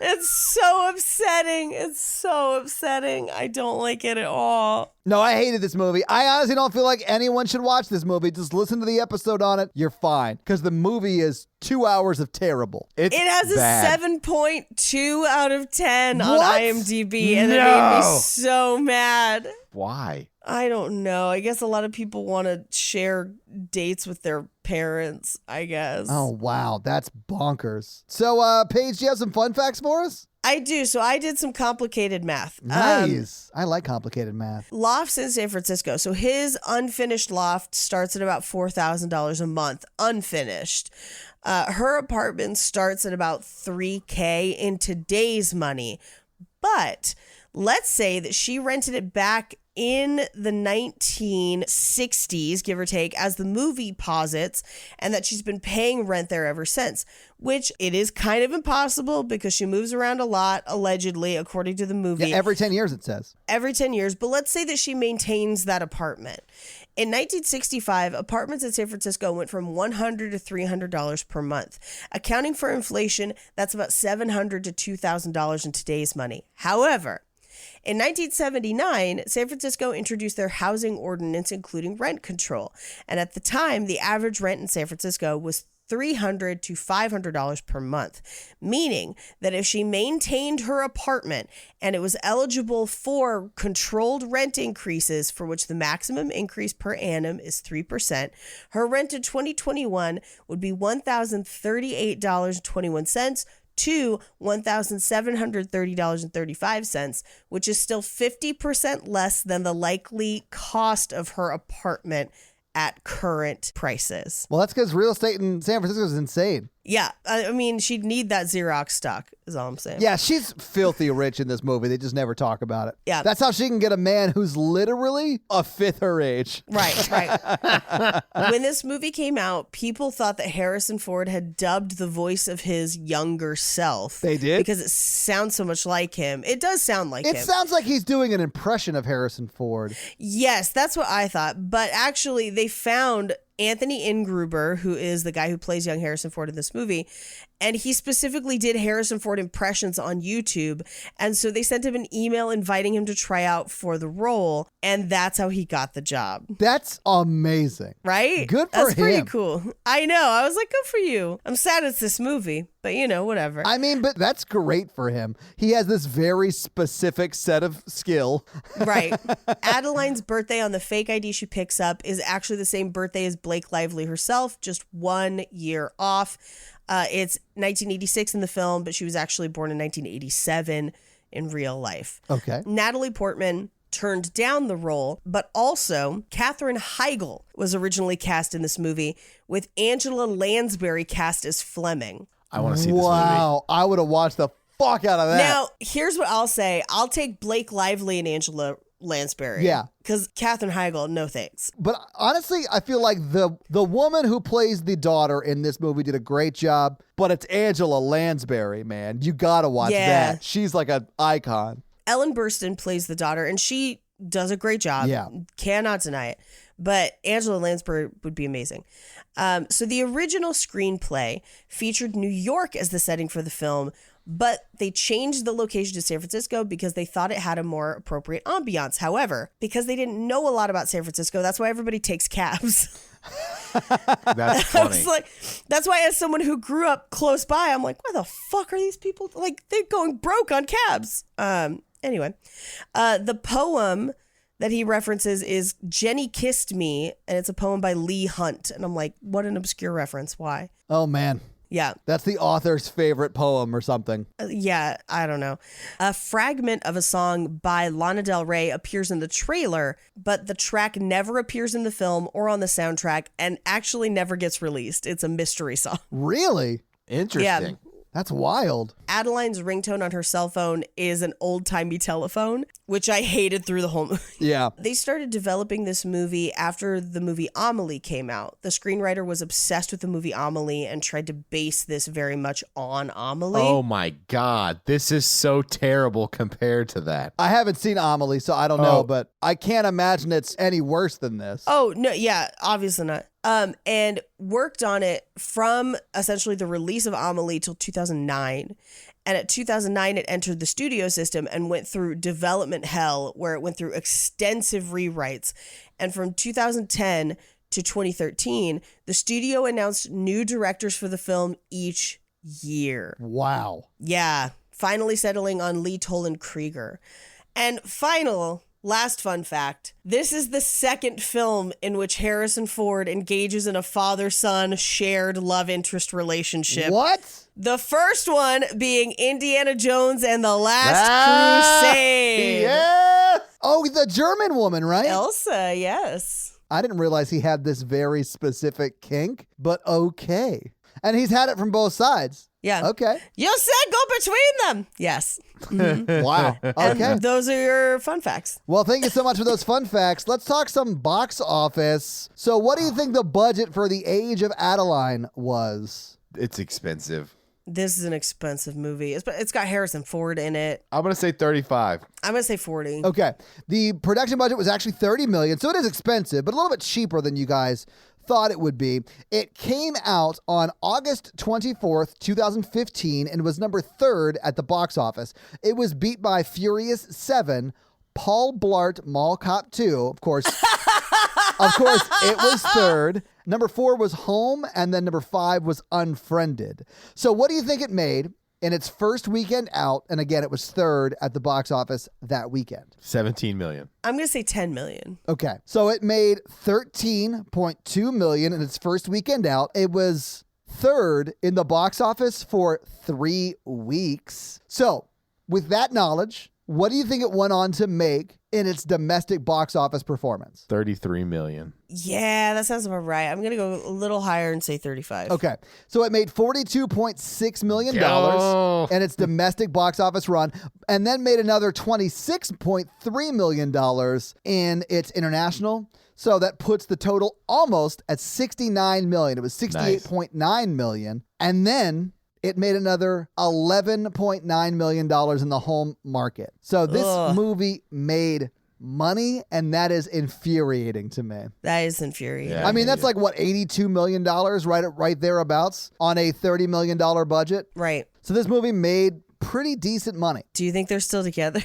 It's so upsetting. It's so upsetting. I don't like it at all. No, I hated this movie. I honestly don't feel like anyone should watch this movie. Just listen to the episode on it. You're fine. Because the movie is 2 hours of terrible. It's It has bad. a 7.2 out of 10 on What? IMDb, and it made me so mad. Why? I don't know. I guess a lot of people want to share dates with their parents, I guess. Oh, wow. That's bonkers. So, Paige, do you have some fun facts for us? I do. So I did some complicated math. Nice. I like complicated math. Lofts in San Francisco. So his unfinished loft starts at about $4,000 a month, unfinished. Her apartment starts at about $3,000 in today's money. But let's say that she rented it back in the 1960s, give or take, as the movie posits, and that she's been paying rent there ever since, which it is kind of impossible because she moves around a lot, allegedly, according to the movie. Yeah, every 10 years, it says. Every 10 years. But let's say that she maintains that apartment. In 1965, apartments in San Francisco went from $100 to $300 per month. Accounting for inflation, that's about $700 to $2,000 in today's money. However, in 1979, San Francisco introduced their housing ordinance, including rent control. And at the time, the average rent in San Francisco was $300 to $500 per month, meaning that if she maintained her apartment and it was eligible for controlled rent increases, for which the maximum increase per annum is 3%, her rent in 2021 would be $1,038.21 to $1,730.35, which is still 50% less than the likely cost of her apartment at current prices. Well, that's because real estate in San Francisco is insane. Yeah, I mean, she'd need that Xerox stock, is all I'm saying. Yeah, she's filthy rich in this movie. They just never talk about it. Yeah. That's how she can get a man who's literally a fifth her age. Right. When this movie came out, people thought that Harrison Ford had dubbed the voice of his younger self. They did? Because it sounds so much like him. It does sound like him. It sounds like he's doing an impression of Harrison Ford. Yes, that's what I thought. But actually, they found Anthony Ingruber, who is the guy who plays young Harrison Ford in this movie, and he specifically did Harrison Ford impressions on YouTube. And so they sent him an email inviting him to try out for the role, and that's how he got the job. That's amazing. Right? Good for That's him. pretty cool. I know. I was like, good for you. I'm sad it's this movie, but whatever. I mean, but that's great for him. He has this very specific set of skill. Right. Adeline's birthday on the fake ID she picks up is actually the same birthday as Blake Lively herself, just 1 year off. It's 1986 in the film, but she was actually born in 1987 in real life. Okay. Natalie Portman turned down the role, but also Katherine Heigl was originally cast in this movie, with Angela Lansbury cast as Fleming. I want to see this movie. Wow. I would have watched the fuck out of that. Now, here's what I'll say. I'll take Blake Lively and Angela Lansbury. Yeah. Because Katherine Heigl, no thanks. But honestly, I feel like the woman who plays the daughter in this movie did a great job, but it's Angela Lansbury, man. You gotta watch Yeah. that. She's like an icon. Ellen Burstyn plays the daughter, and she does a great job. Yeah. Cannot deny it. But Angela Lansbury would be amazing. So the original screenplay featured New York as the setting for the film, but they changed the location to San Francisco because they thought it had a more appropriate ambiance. However, because they didn't know a lot about San Francisco, that's why everybody takes cabs. That's I funny. was like, that's why as someone who grew up close by, I'm like, why the fuck are these people, like, they're going broke on cabs. Anyway, the poem that he references is Jenny Kissed Me, and it's a poem by Lee Hunt. And I'm like, what an obscure reference. Why? Oh, man. Yeah. That's the author's favorite poem or something. Yeah, I don't know. A fragment of a song by Lana Del Rey appears in the trailer, but the track never appears in the film or on the soundtrack and actually never gets released. It's a mystery song. Really? Interesting. That's wild. Adeline's ringtone on her cell phone is an old-timey telephone, which I hated through the whole movie. Yeah. They started developing this movie after the movie Amelie came out. The screenwriter was obsessed with the movie Amelie and tried to base this very much on Amelie. Oh my God. This is so terrible compared to that. I haven't seen Amelie, so I don't know, but I can't imagine it's any worse than this. Oh, no, yeah, obviously not. And worked on it from essentially the release of Amelie till 2009. And at 2009, it entered the studio system and went through development hell, where it went through extensive rewrites. And from 2010 to 2013, the studio announced new directors for the film each year. Wow. Yeah, finally settling on Lee Toland Krieger. And last fun fact, this is the second film in which Harrison Ford engages in a father-son shared love interest relationship. What? The first one being Indiana Jones and the Last Crusade. Yeah. Oh, the German woman, right? Elsa, yes. I didn't realize he had this very specific kink, but okay. And he's had it from both sides. Yeah. Okay. You said go between them. Yes. Wow. Okay. And those are your fun facts. Well, thank you so much for those fun facts. Let's talk some box office. So what do you think the budget for The Age of Adaline was? It's expensive. This is an expensive movie. It's got Harrison Ford in it. I'm going to say 35. I'm going to say 40. Okay. The production budget was actually $30 million, so it is expensive, but a little bit cheaper than you guys thought it would be. It came out on August 24th, 2015, and was number 3rd at the box office. It was beat by Furious 7, Paul Blart Mall Cop 2, of course. Of course, it was 3rd. Number 4 was Home, and then number 5 was Unfriended. So what do you think it made in its first weekend out? And again, it was 3rd at the box office that weekend. 17 million. I'm going to say 10 million. Okay. So it made $13.2 million in its first weekend out. It was 3rd in the box office for 3 weeks. So with that knowledge, what do you think it went on to make in its domestic box office performance? 33 million. Yeah, that sounds about right. I'm going to go a little higher and say 35. Okay. So it made $42.6 million Yo. in its domestic box office run, and then made another $26.3 million in its international. So that puts the total almost at $69 million. It was $68.9 million. And then it made another $11.9 million in the home market. So this movie made money, and that is infuriating to me. That is infuriating. Yeah. I mean, that's like, what, $82 million, right thereabouts, on a $30 million budget? Right. So this movie made pretty decent money. Do you think they're still together?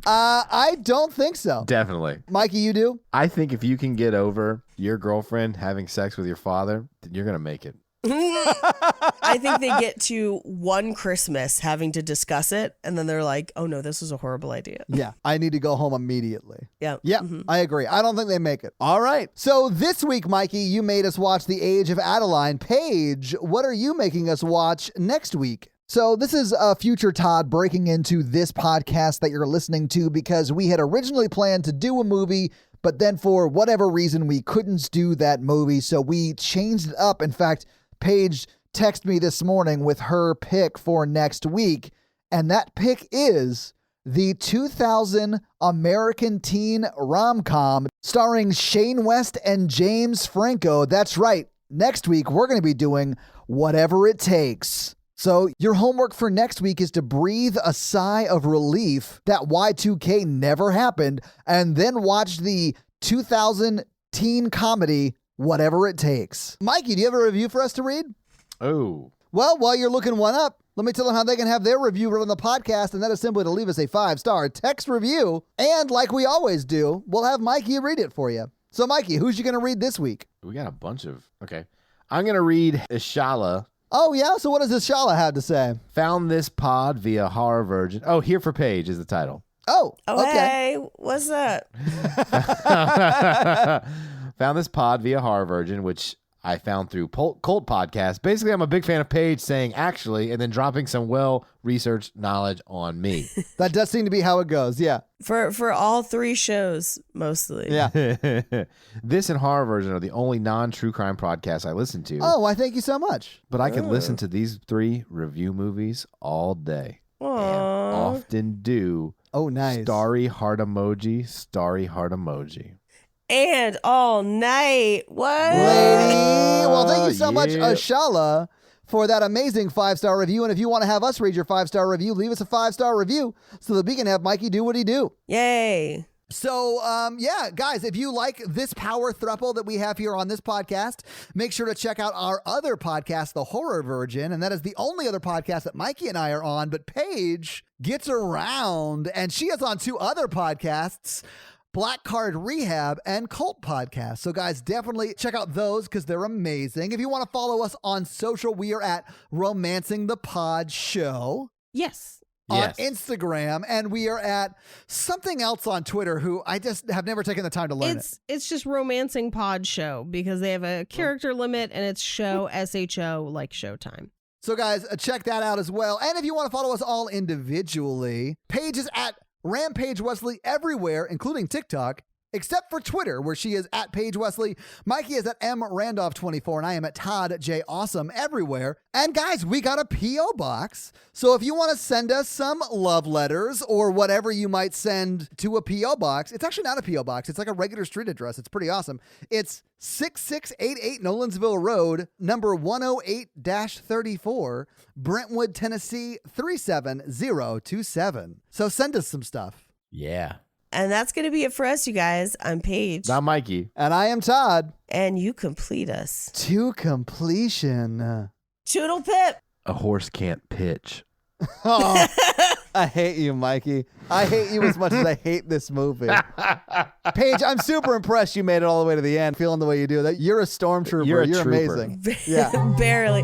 I don't think so. Definitely. Mikey, you do? I think if you can get over your girlfriend having sex with your father, then you're going to make it. I think they get to one Christmas having to discuss it, and then they're like, oh no, this was a horrible idea. Yeah, I need to go home immediately. Yeah. Yeah, I agree. I don't think they make it. All right. So this week, Mikey, you made us watch The Age of Adaline. Paige, what are you making us watch next week? So this is future Todd breaking into this podcast that you're listening to because we had originally planned to do a movie, but then for whatever reason, we couldn't do that movie. So we changed it up. In fact, Paige texted me this morning with her pick for next week, and that pick is the 2000 American teen rom-com starring Shane West and James Franco. That's right. Next week, we're going to be doing Whatever It Takes. So your homework for next week is to breathe a sigh of relief that Y2K never happened, and then watch the 2000 teen comedy Whatever It Takes. Mikey, do you have a review for us to read? Oh. Well, while you're looking one up, let me tell them how they can have their review read on the podcast, and that is simply to leave us a 5-star text review. And like we always do, we'll have Mikey read it for you. So Mikey, who's you going to read this week? We got a bunch of... Okay. I'm going to read Ishala. Oh, yeah? So what does Ishala have to say? Found this pod via Horror Virgin. Oh, Here for Paige is the title. Oh, Oh, okay. hey, what's that? Found this pod via Horror Virgin, which I found through Cult Podcast. Basically, I'm a big fan of Paige saying actually, and then dropping some well-researched knowledge on me. That does seem to be how it goes, yeah. For all 3 shows, mostly. Yeah. This and Horror Virgin are the only non-true crime podcasts I listen to. Oh, I thank you so much. But I could listen to these 3 review movies all day. Aww. Often do. Oh, nice. Starry heart emoji, starry heart emoji. And all night. What? Lady. Well, thank you so much, Yeah. Ishala, for that amazing 5-star review. And if you want to have us read your 5-star review, leave us a 5-star review so that we can have Mikey do what he do. Yay. So, yeah, guys, if you like this power throuple that we have here on this podcast, make sure to check out our other podcast, The Horror Virgin. And that is the only other podcast that Mikey and I are on. But Paige gets around, and she is on 2 other podcasts, Black Card Rehab and Cult Podcast. So, guys, definitely check out those because they're amazing. If you want to follow us on social, we are at Romancing the Pod Show. Yes. On Instagram, and we are at something else on Twitter who I just have never taken the time to learn It's just Romancing Pod Show because they have a character limit and it's show SHO like Showtime. So guys, check that out as well. And if you want to follow us all individually, Paige is at Rampage Wesley everywhere, including TikTok. except for Twitter, where she is at Paige Wesley. Mikey is at mrandolph24, and I am at Todd J. Awesome everywhere. And guys, we got a P.O. box. So if you want to send us some love letters or whatever you might send to a P.O. box, it's actually not a P.O. box. It's like a regular street address. It's pretty awesome. It's 6688 Nolensville Road, number 108-34, Brentwood, Tennessee 37027. So send us some stuff. Yeah. And that's going to be it for us, you guys. I'm Paige. I'm Mikey. And I am Todd. And you complete us. To completion. Toodle pip. A horse can't pitch. Oh, I hate you, Mikey. I hate you as much as I hate this movie. Paige, I'm super impressed you made it all the way to the end, feeling the way you do. That you're a stormtrooper. You're a You're trooper. amazing. Yeah. Barely.